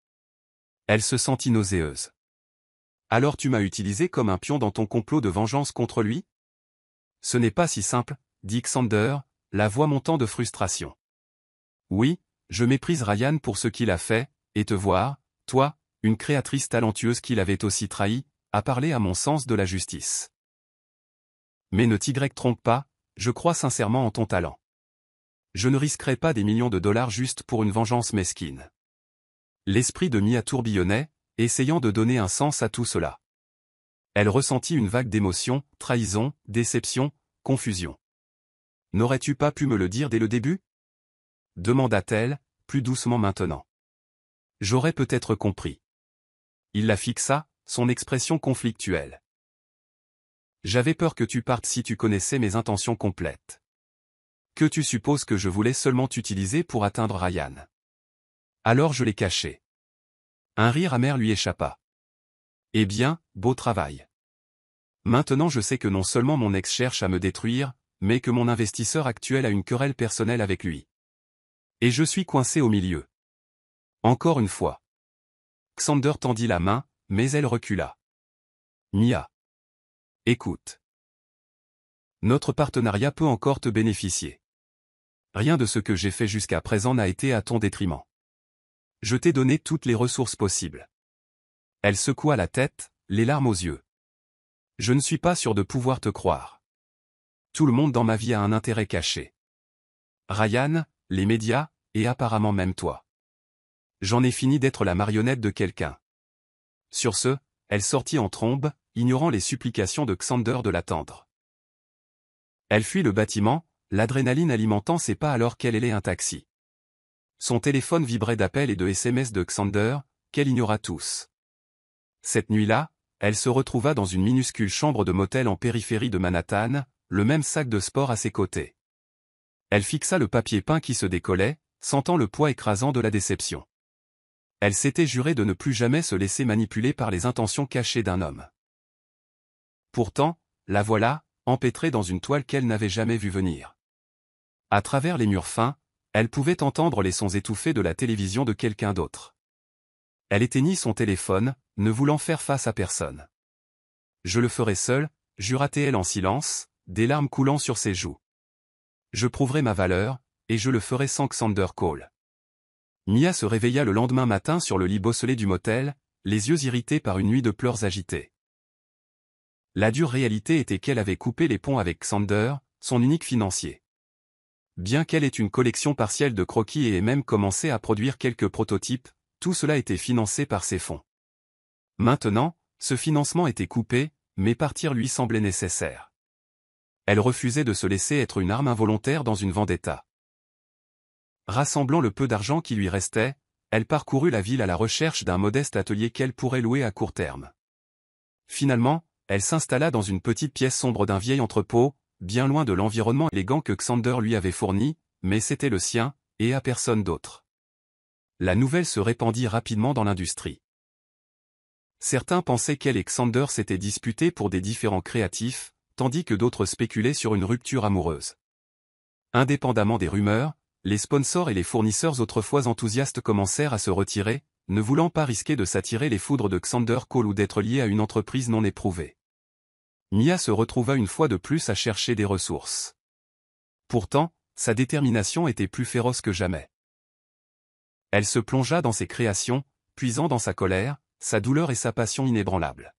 Elle se sentit nauséeuse. Alors tu m'as utilisé comme un pion dans ton complot de vengeance contre lui? Ce n'est pas si simple, dit Xander, la voix montant de frustration. Oui, je méprise Ryan pour ce qu'il a fait, et te voir, toi, une créatrice talentueuse qu'il avait aussi trahi, a parlé à mon sens de la justice. Mais ne t'y trompe pas, je crois sincèrement en ton talent. Je ne risquerai pas des millions de dollars juste pour une vengeance mesquine. L'esprit de Mia tourbillonnait, essayant de donner un sens à tout cela. Elle ressentit une vague d'émotions, trahison, déception, confusion. N'aurais-tu pas pu me le dire dès le début? Demanda-t-elle, plus doucement maintenant. J'aurais peut-être compris. Il la fixa, son expression conflictuelle. J'avais peur que tu partes si tu connaissais mes intentions complètes. Que tu supposes que je voulais seulement t'utiliser pour atteindre Ryan. Alors je l'ai caché. Un rire amer lui échappa. Eh bien, beau travail. Maintenant je sais que non seulement mon ex cherche à me détruire, mais que mon investisseur actuel a une querelle personnelle avec lui. Et je suis coincé au milieu. Encore une fois. Xander tendit la main, mais elle recula. Mia. Écoute. Notre partenariat peut encore te bénéficier. Rien de ce que j'ai fait jusqu'à présent n'a été à ton détriment. Je t'ai donné toutes les ressources possibles. Elle secoua la tête, les larmes aux yeux. Je ne suis pas sûr de pouvoir te croire. Tout le monde dans ma vie a un intérêt caché. Ryan, les médias, et apparemment même toi. J'en ai fini d'être la marionnette de quelqu'un. Sur ce, elle sortit en trombe, ignorant les supplications de Xander de l'attendre. Elle fuit le bâtiment, l'adrénaline alimentant ses pas alors qu'elle hélait un taxi. Son téléphone vibrait d'appels et de SMS de Xander, qu'elle ignora tous. Cette nuit-là, elle se retrouva dans une minuscule chambre de motel en périphérie de Manhattan, le même sac de sport à ses côtés. Elle fixa le papier peint qui se décollait, sentant le poids écrasant de la déception. Elle s'était juré de ne plus jamais se laisser manipuler par les intentions cachées d'un homme. Pourtant, la voilà, empêtrée dans une toile qu'elle n'avait jamais vue venir. À travers les murs fins, elle pouvait entendre les sons étouffés de la télévision de quelqu'un d'autre. Elle éteignit son téléphone, ne voulant faire face à personne. Je le ferai seule, jura-t-elle en silence, des larmes coulant sur ses joues. Je prouverai ma valeur, et je le ferai sans Xander Cole. Mia se réveilla le lendemain matin sur le lit bosselé du motel, les yeux irrités par une nuit de pleurs agités. La dure réalité était qu'elle avait coupé les ponts avec Xander, son unique financier. Bien qu'elle ait une collection partielle de croquis et ait même commencé à produire quelques prototypes, tout cela était financé par ses fonds. Maintenant, ce financement était coupé, mais partir lui semblait nécessaire. Elle refusait de se laisser être une arme involontaire dans une vendetta. Rassemblant le peu d'argent qui lui restait, elle parcourut la ville à la recherche d'un modeste atelier qu'elle pourrait louer à court terme. Finalement, elle s'installa dans une petite pièce sombre d'un vieil entrepôt, bien loin de l'environnement élégant que Xander lui avait fourni, mais c'était le sien, et à personne d'autre. La nouvelle se répandit rapidement dans l'industrie. Certains pensaient qu'elle et Xander s'étaient disputés pour des différends créatifs, tandis que d'autres spéculaient sur une rupture amoureuse. Indépendamment des rumeurs, les sponsors et les fournisseurs autrefois enthousiastes commencèrent à se retirer, ne voulant pas risquer de s'attirer les foudres de Xander Cole ou d'être lié à une entreprise non éprouvée. Mia se retrouva une fois de plus à chercher des ressources. Pourtant, sa détermination était plus féroce que jamais. Elle se plongea dans ses créations, puisant dans sa colère, sa douleur et sa passion inébranlable.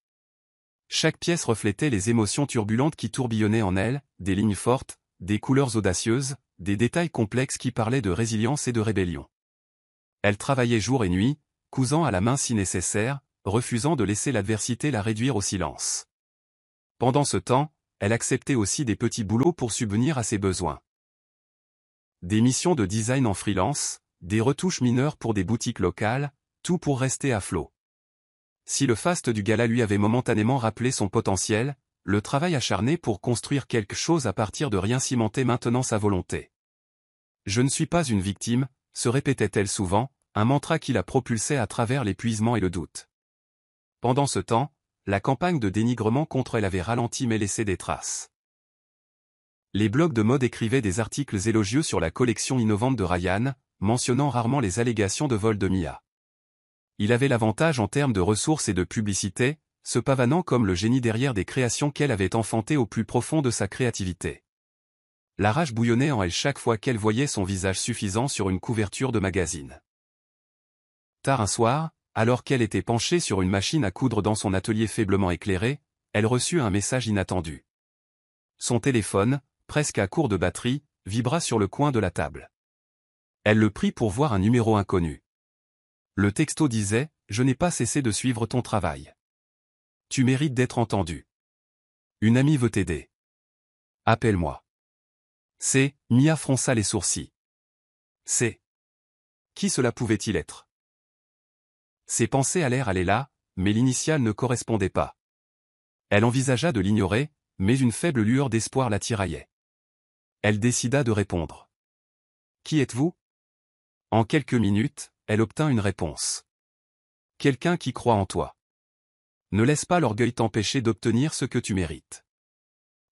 Chaque pièce reflétait les émotions turbulentes qui tourbillonnaient en elle, des lignes fortes, des couleurs audacieuses, des détails complexes qui parlaient de résilience et de rébellion. Elle travaillait jour et nuit, cousant à la main si nécessaire, refusant de laisser l'adversité la réduire au silence. Pendant ce temps, elle acceptait aussi des petits boulots pour subvenir à ses besoins. Des missions de design en freelance, des retouches mineures pour des boutiques locales, tout pour rester à flot. Si le faste du gala lui avait momentanément rappelé son potentiel, le travail acharné pour construire quelque chose à partir de rien cimentait maintenant sa volonté. Je ne suis pas une victime, se répétait-elle souvent, un mantra qui la propulsait à travers l'épuisement et le doute. Pendant ce temps, la campagne de dénigrement contre elle avait ralenti mais laissé des traces. Les blogs de mode écrivaient des articles élogieux sur la collection innovante de Ryan, mentionnant rarement les allégations de vol de Mia. Il avait l'avantage en termes de ressources et de publicité, se pavanant comme le génie derrière des créations qu'elle avait enfantées au plus profond de sa créativité. La rage bouillonnait en elle chaque fois qu'elle voyait son visage suffisant sur une couverture de magazine. Tard un soir, alors qu'elle était penchée sur une machine à coudre dans son atelier faiblement éclairé, elle reçut un message inattendu. Son téléphone, presque à court de batterie, vibra sur le coin de la table. Elle le prit pour voir un numéro inconnu. Le texto disait « Je n'ai pas cessé de suivre ton travail. Tu mérites d'être entendu. Une amie veut t'aider. Appelle-moi. » C'est, Mia fronça les sourcils. C'est. Qui cela pouvait-il être? Ses pensées allèrent aller là, mais l'initiale ne correspondait pas. Elle envisagea de l'ignorer, mais une faible lueur d'espoir la tiraillait. Elle décida de répondre. Qui êtes-vous? En quelques minutes, elle obtint une réponse. Quelqu'un qui croit en toi. Ne laisse pas l'orgueil t'empêcher d'obtenir ce que tu mérites.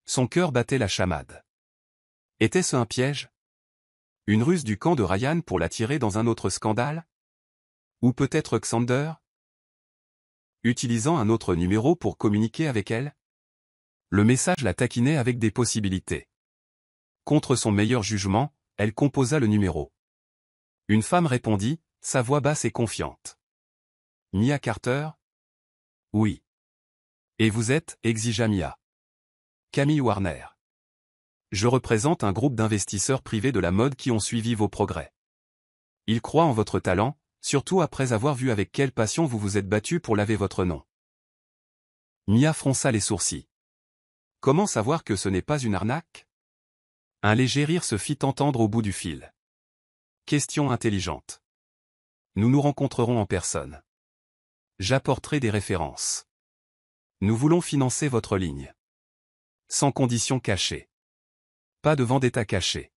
Son cœur battait la chamade. Était-ce un piège? Une ruse du camp de Ryan pour l'attirer dans un autre scandale? Ou peut-être Xander? Utilisant un autre numéro pour communiquer avec elle? Le message la taquinait avec des possibilités. Contre son meilleur jugement, elle composa le numéro. Une femme répondit, sa voix basse et confiante. Mia Carter? Oui. Et vous êtes, exigea Mia. Camille Warner. Je représente un groupe d'investisseurs privés de la mode qui ont suivi vos progrès. Ils croient en votre talent, surtout après avoir vu avec quelle passion vous vous êtes battu pour laver votre nom. Mia fronça les sourcils. Comment savoir que ce n'est pas une arnaque? Un léger rire se fit entendre au bout du fil. Question intelligente. Nous nous rencontrerons en personne. J'apporterai des références. Nous voulons financer votre ligne. Sans conditions cachées. Pas de vendetta cachée.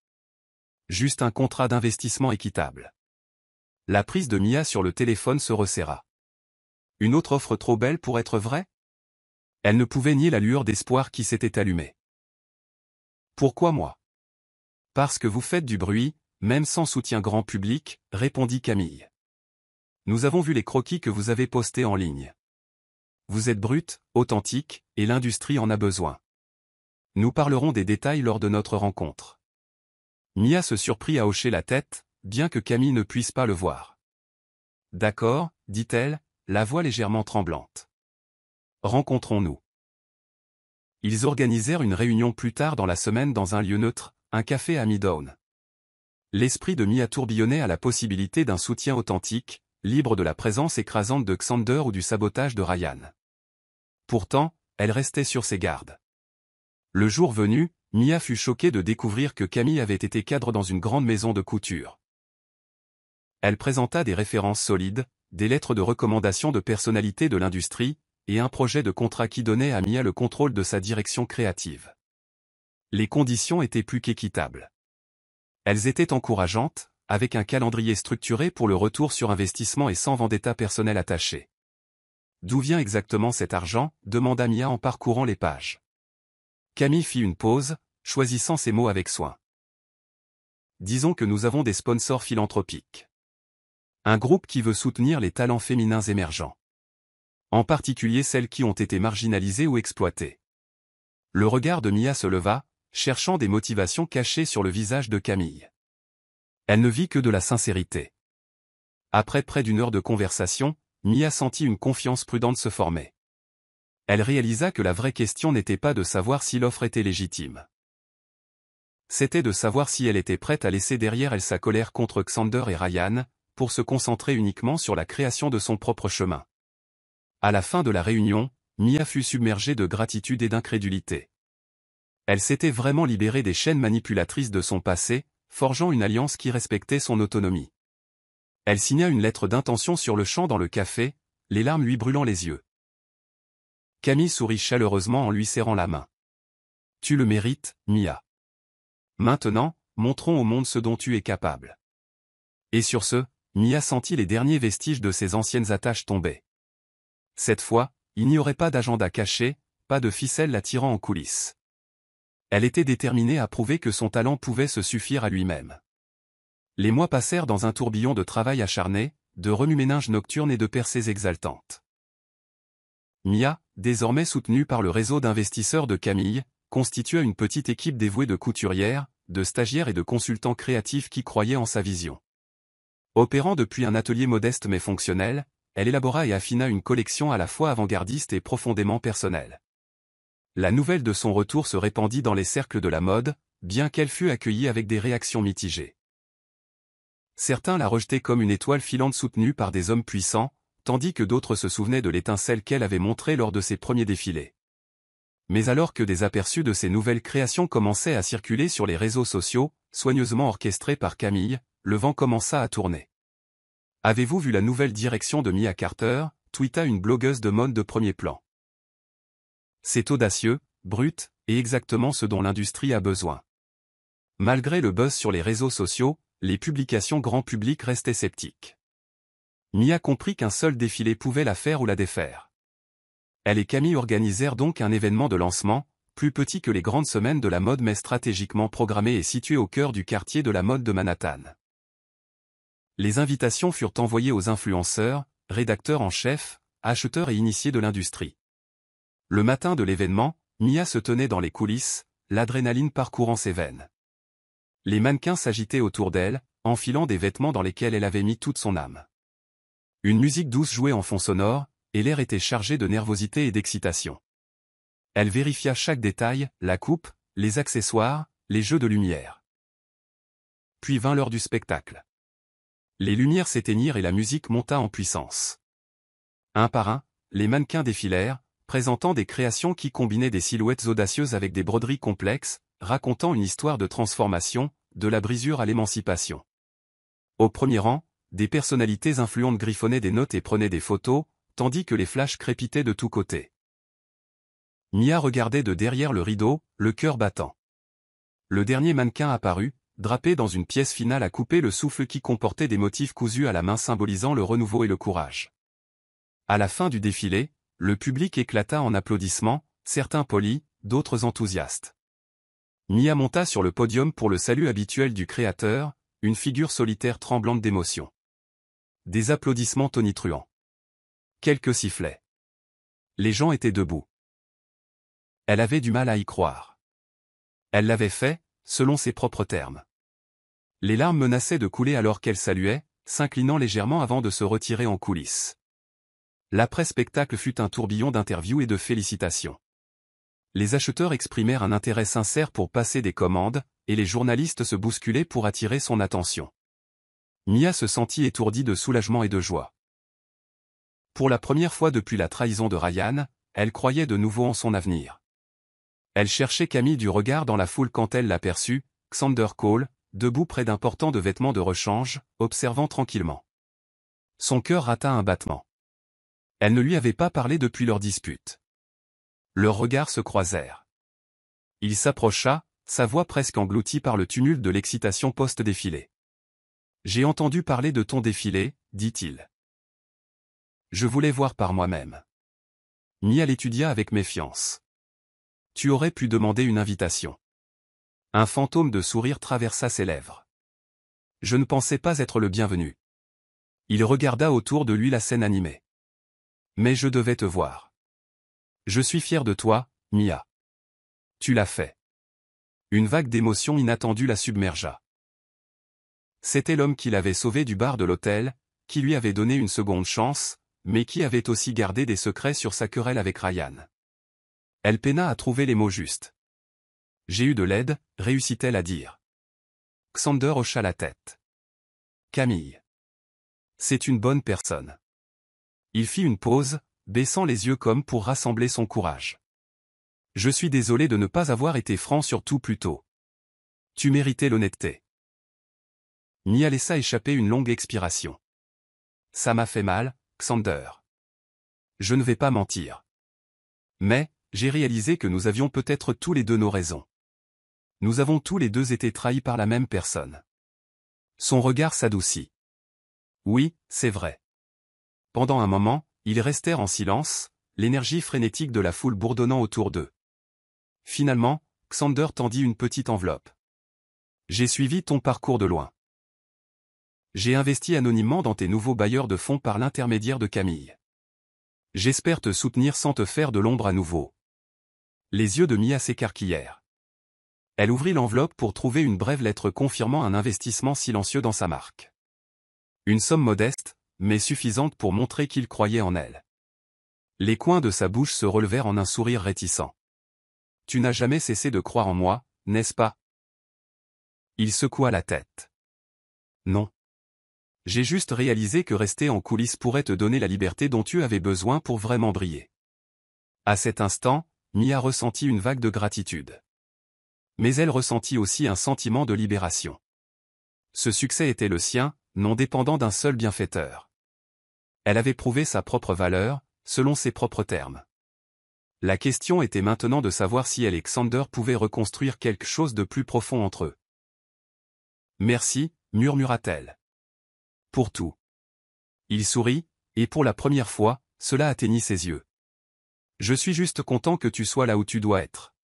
Juste un contrat d'investissement équitable. La prise de Mia sur le téléphone se resserra. Une autre offre trop belle pour être vraie? Elle ne pouvait nier la lueur d'espoir qui s'était allumée. Pourquoi moi? Parce que vous faites du bruit, même sans soutien grand public, répondit Camille. Nous avons vu les croquis que vous avez postés en ligne. Vous êtes brute, authentique, et l'industrie en a besoin. Nous parlerons des détails lors de notre rencontre. Mia se surprit à hocher la tête, bien que Camille ne puisse pas le voir. D'accord, dit-elle, la voix légèrement tremblante. Rencontrons-nous. Ils organisèrent une réunion plus tard dans la semaine dans un lieu neutre, un café à Midtown. L'esprit de Mia tourbillonnait à la possibilité d'un soutien authentique, libre de la présence écrasante de Xander ou du sabotage de Ryan. Pourtant, elle restait sur ses gardes. Le jour venu, Mia fut choquée de découvrir que Camille avait été cadre dans une grande maison de couture. Elle présenta des références solides, des lettres de recommandation de personnalités de l'industrie, et un projet de contrat qui donnait à Mia le contrôle de sa direction créative. Les conditions étaient plus qu'équitables. Elles étaient encourageantes, avec un calendrier structuré pour le retour sur investissement et sans vendetta personnel attaché. D'où vient exactement cet argent? Demanda Mia en parcourant les pages. Camille fit une pause, choisissant ses mots avec soin. Disons que nous avons des sponsors philanthropiques. Un groupe qui veut soutenir les talents féminins émergents. En particulier celles qui ont été marginalisées ou exploitées. Le regard de Mia se leva, cherchant des motivations cachées sur le visage de Camille. Elle ne vit que de la sincérité. Après près d'une heure de conversation, Mia sentit une confiance prudente se former. Elle réalisa que la vraie question n'était pas de savoir si l'offre était légitime. C'était de savoir si elle était prête à laisser derrière elle sa colère contre Xander et Ryan, pour se concentrer uniquement sur la création de son propre chemin. À la fin de la réunion, Mia fut submergée de gratitude et d'incrédulité. Elle s'était vraiment libérée des chaînes manipulatrices de son passé, forgeant une alliance qui respectait son autonomie. Elle signa une lettre d'intention sur le champ dans le café, les larmes lui brûlant les yeux. Camille sourit chaleureusement en lui serrant la main. « Tu le mérites, Mia. Maintenant, montrons au monde ce dont tu es capable. » Et sur ce, Mia sentit les derniers vestiges de ses anciennes attaches tomber. Cette fois, il n'y aurait pas d'agenda caché, pas de ficelle la tirant en coulisses. Elle était déterminée à prouver que son talent pouvait se suffire à lui-même. Les mois passèrent dans un tourbillon de travail acharné, de remue-ménage nocturne et de percées exaltantes. Mia, désormais soutenue par le réseau d'investisseurs de Camille, constitua une petite équipe dévouée de couturières, de stagiaires et de consultants créatifs qui croyaient en sa vision. Opérant depuis un atelier modeste mais fonctionnel, elle élabora et affina une collection à la fois avant-gardiste et profondément personnelle. La nouvelle de son retour se répandit dans les cercles de la mode, bien qu'elle fût accueillie avec des réactions mitigées. Certains la rejetaient comme une étoile filante soutenue par des hommes puissants, tandis que d'autres se souvenaient de l'étincelle qu'elle avait montrée lors de ses premiers défilés. Mais alors que des aperçus de ces nouvelles créations commençaient à circuler sur les réseaux sociaux, soigneusement orchestrés par Camille, le vent commença à tourner. « Avez-vous vu la nouvelle direction de Mia Carter ?» tweeta une blogueuse de mode de premier plan. C'est audacieux, brut, et exactement ce dont l'industrie a besoin. Malgré le buzz sur les réseaux sociaux, les publications grand public restaient sceptiques. Mia comprit qu'un seul défilé pouvait la faire ou la défaire. Elle et Camille organisèrent donc un événement de lancement, plus petit que les grandes semaines de la mode mais stratégiquement programmé et situé au cœur du quartier de la mode de Manhattan. Les invitations furent envoyées aux influenceurs, rédacteurs en chef, acheteurs et initiés de l'industrie. Le matin de l'événement, Mia se tenait dans les coulisses, l'adrénaline parcourant ses veines. Les mannequins s'agitaient autour d'elle, enfilant des vêtements dans lesquels elle avait mis toute son âme. Une musique douce jouait en fond sonore, et l'air était chargé de nervosité et d'excitation. Elle vérifia chaque détail, la coupe, les accessoires, les jeux de lumière. Puis vint l'heure du spectacle. Les lumières s'éteignirent et la musique monta en puissance. Un par un, les mannequins défilèrent, présentant des créations qui combinaient des silhouettes audacieuses avec des broderies complexes, racontant une histoire de transformation, de la brisure à l'émancipation. Au premier rang, des personnalités influentes griffonnaient des notes et prenaient des photos, tandis que les flashs crépitaient de tous côtés. Mia regardait de derrière le rideau, le cœur battant. Le dernier mannequin apparut, drapé dans une pièce finale à couper le souffle qui comportait des motifs cousus à la main symbolisant le renouveau et le courage. À la fin du défilé, le public éclata en applaudissements, certains polis, d'autres enthousiastes. Mia monta sur le podium pour le salut habituel du créateur, une figure solitaire tremblante d'émotion. Des applaudissements tonitruants. Quelques sifflets. Les gens étaient debout. Elle avait du mal à y croire. Elle l'avait fait, selon ses propres termes. Les larmes menaçaient de couler alors qu'elle saluait, s'inclinant légèrement avant de se retirer en coulisses. L'après-spectacle fut un tourbillon d'interviews et de félicitations. Les acheteurs exprimèrent un intérêt sincère pour passer des commandes, et les journalistes se bousculaient pour attirer son attention. Mia se sentit étourdie de soulagement et de joie. Pour la première fois depuis la trahison de Ryan, elle croyait de nouveau en son avenir. Elle cherchait Camille du regard dans la foule quand elle l'aperçut, Xander Cole, debout près d'un portant de vêtements de rechange, observant tranquillement. Son cœur rata un battement. Elle ne lui avait pas parlé depuis leur dispute. Leurs regards se croisèrent. Il s'approcha, sa voix presque engloutie par le tumulte de l'excitation post-défilé. « J'ai entendu parler de ton défilé, dit-il. Je voulais voir par moi-même. » Mia l'étudia avec méfiance. « Tu aurais pu demander une invitation. » Un fantôme de sourire traversa ses lèvres. « Je ne pensais pas être le bienvenu. » Il regarda autour de lui la scène animée. Mais je devais te voir. Je suis fier de toi, Mia. Tu l'as fait. Une vague d'émotion inattendue la submergea. C'était l'homme qui l'avait sauvé du bar de l'hôtel, qui lui avait donné une seconde chance, mais qui avait aussi gardé des secrets sur sa querelle avec Ryan. Elle peina à trouver les mots justes. J'ai eu de l'aide, réussit-elle à dire. Xander hocha la tête. Camille. C'est une bonne personne. Il fit une pause, baissant les yeux comme pour rassembler son courage. Je suis désolé de ne pas avoir été franc sur tout plus tôt. Tu méritais l'honnêteté. Mia laissa échapper une longue expiration. Ça m'a fait mal, Xander. Je ne vais pas mentir. Mais, j'ai réalisé que nous avions peut-être tous les deux nos raisons. Nous avons tous les deux été trahis par la même personne. Son regard s'adoucit. Oui, c'est vrai. Pendant un moment, ils restèrent en silence, l'énergie frénétique de la foule bourdonnant autour d'eux. Finalement, Xander tendit une petite enveloppe. J'ai suivi ton parcours de loin. J'ai investi anonymement dans tes nouveaux bailleurs de fonds par l'intermédiaire de Camille. J'espère te soutenir sans te faire de l'ombre à nouveau. Les yeux de Mia s'écarquillèrent. Elle ouvrit l'enveloppe pour trouver une brève lettre confirmant un investissement silencieux dans sa marque. Une somme modeste, mais suffisante pour montrer qu'il croyait en elle. Les coins de sa bouche se relevèrent en un sourire réticent. Tu n'as jamais cessé de croire en moi, n'est-ce pas? Il secoua la tête. Non. J'ai juste réalisé que rester en coulisses pourrait te donner la liberté dont tu avais besoin pour vraiment briller. À cet instant, Mia ressentit une vague de gratitude. Mais elle ressentit aussi un sentiment de libération. Ce succès était le sien, non dépendant d'un seul bienfaiteur. Elle avait prouvé sa propre valeur, selon ses propres termes. La question était maintenant de savoir si elle et Xander pouvaient reconstruire quelque chose de plus profond entre eux. Merci, murmura-t-elle. Pour tout. Il sourit, et pour la première fois, cela atteignit ses yeux. Je suis juste content que tu sois là où tu dois être.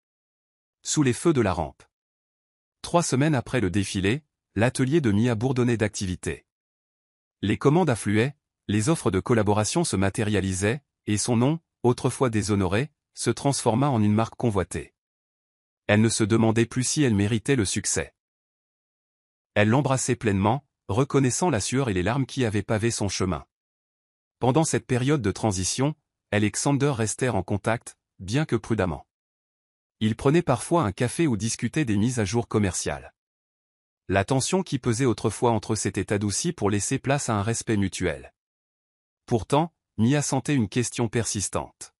Sous les feux de la rampe. 3 semaines après le défilé, l'atelier de Mia bourdonnait d'activité. Les commandes affluaient, les offres de collaboration se matérialisaient, et son nom, autrefois déshonoré, se transforma en une marque convoitée. Elle ne se demandait plus si elle méritait le succès. Elle l'embrassait pleinement, reconnaissant la sueur et les larmes qui avaient pavé son chemin. Pendant cette période de transition, elle et Xander restèrent en contact, bien que prudemment. Ils prenaient parfois un café ou discutaient des mises à jour commerciales. La tension qui pesait autrefois entre eux s'était adoucie pour laisser place à un respect mutuel. Pourtant, Mia sentait une question persistante.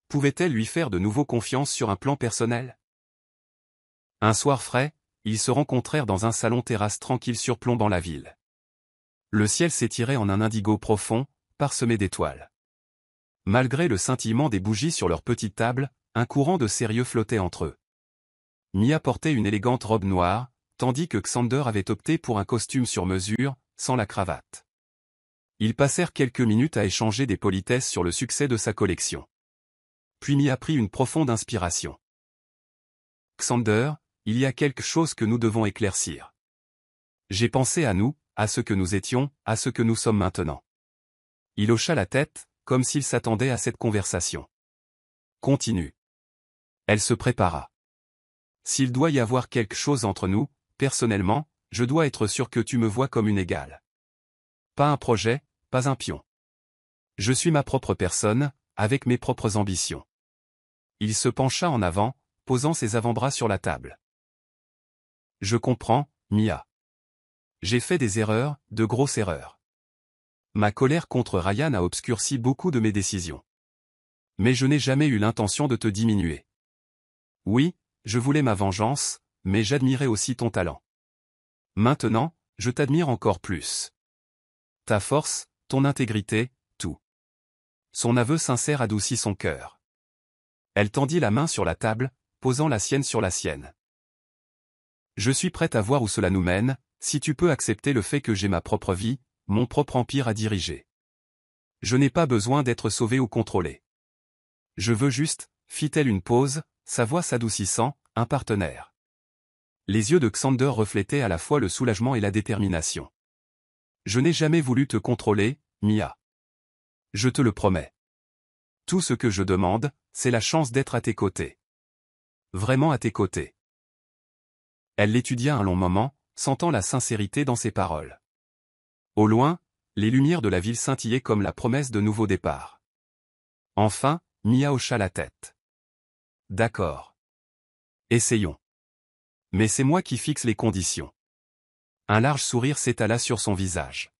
Pouvait-elle lui faire de nouveau confiance sur un plan personnel? Un soir frais, ils se rencontrèrent dans un salon-terrasse tranquille surplombant la ville. Le ciel s'étirait en un indigo profond, parsemé d'étoiles. Malgré le scintillement des bougies sur leur petite table, un courant de sérieux flottait entre eux. Mia portait une élégante robe noire, tandis que Xander avait opté pour un costume sur mesure, sans la cravate. Ils passèrent quelques minutes à échanger des politesses sur le succès de sa collection. Puis Mia prit une profonde inspiration. Xander, il y a quelque chose que nous devons éclaircir. J'ai pensé à nous, à ce que nous étions, à ce que nous sommes maintenant. Il hocha la tête, comme s'il s'attendait à cette conversation. Continue. Elle se prépara. S'il doit y avoir quelque chose entre nous, personnellement, je dois être sûr que tu me vois comme une égale. Pas un projet, pas un pion. Je suis ma propre personne, avec mes propres ambitions. Il se pencha en avant, posant ses avant-bras sur la table. Je comprends, Mia. J'ai fait des erreurs, de grosses erreurs. Ma colère contre Ryan a obscurci beaucoup de mes décisions. Mais je n'ai jamais eu l'intention de te diminuer. Oui, je voulais ma vengeance, mais j'admirais aussi ton talent. Maintenant, je t'admire encore plus. Ta force, ton intégrité, tout. Son aveu sincère adoucit son cœur. Elle tendit la main sur la table, posant la sienne sur la sienne. Je suis prête à voir où cela nous mène, si tu peux accepter le fait que j'ai ma propre vie, mon propre empire à diriger. Je n'ai pas besoin d'être sauvé ou contrôlé. Je veux juste, fit-elle une pause, sa voix s'adoucissant, un partenaire. Les yeux de Xander reflétaient à la fois le soulagement et la détermination. Je n'ai jamais voulu te contrôler, Mia. Je te le promets. Tout ce que je demande, c'est la chance d'être à tes côtés. Vraiment à tes côtés. Elle l'étudia un long moment, sentant la sincérité dans ses paroles. Au loin, les lumières de la ville scintillaient comme la promesse de nouveaux départs. Enfin, Mia hocha la tête. D'accord. Essayons. Mais c'est moi qui fixe les conditions. Un large sourire s'étala sur son visage.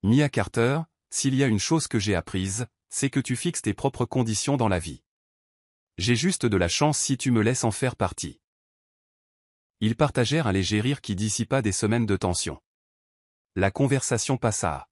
Mia Carter, s'il y a une chose que j'ai apprise, c'est que tu fixes tes propres conditions dans la vie. J'ai juste de la chance si tu me laisses en faire partie. Ils partagèrent un léger rire qui dissipa des semaines de tension. La conversation passa.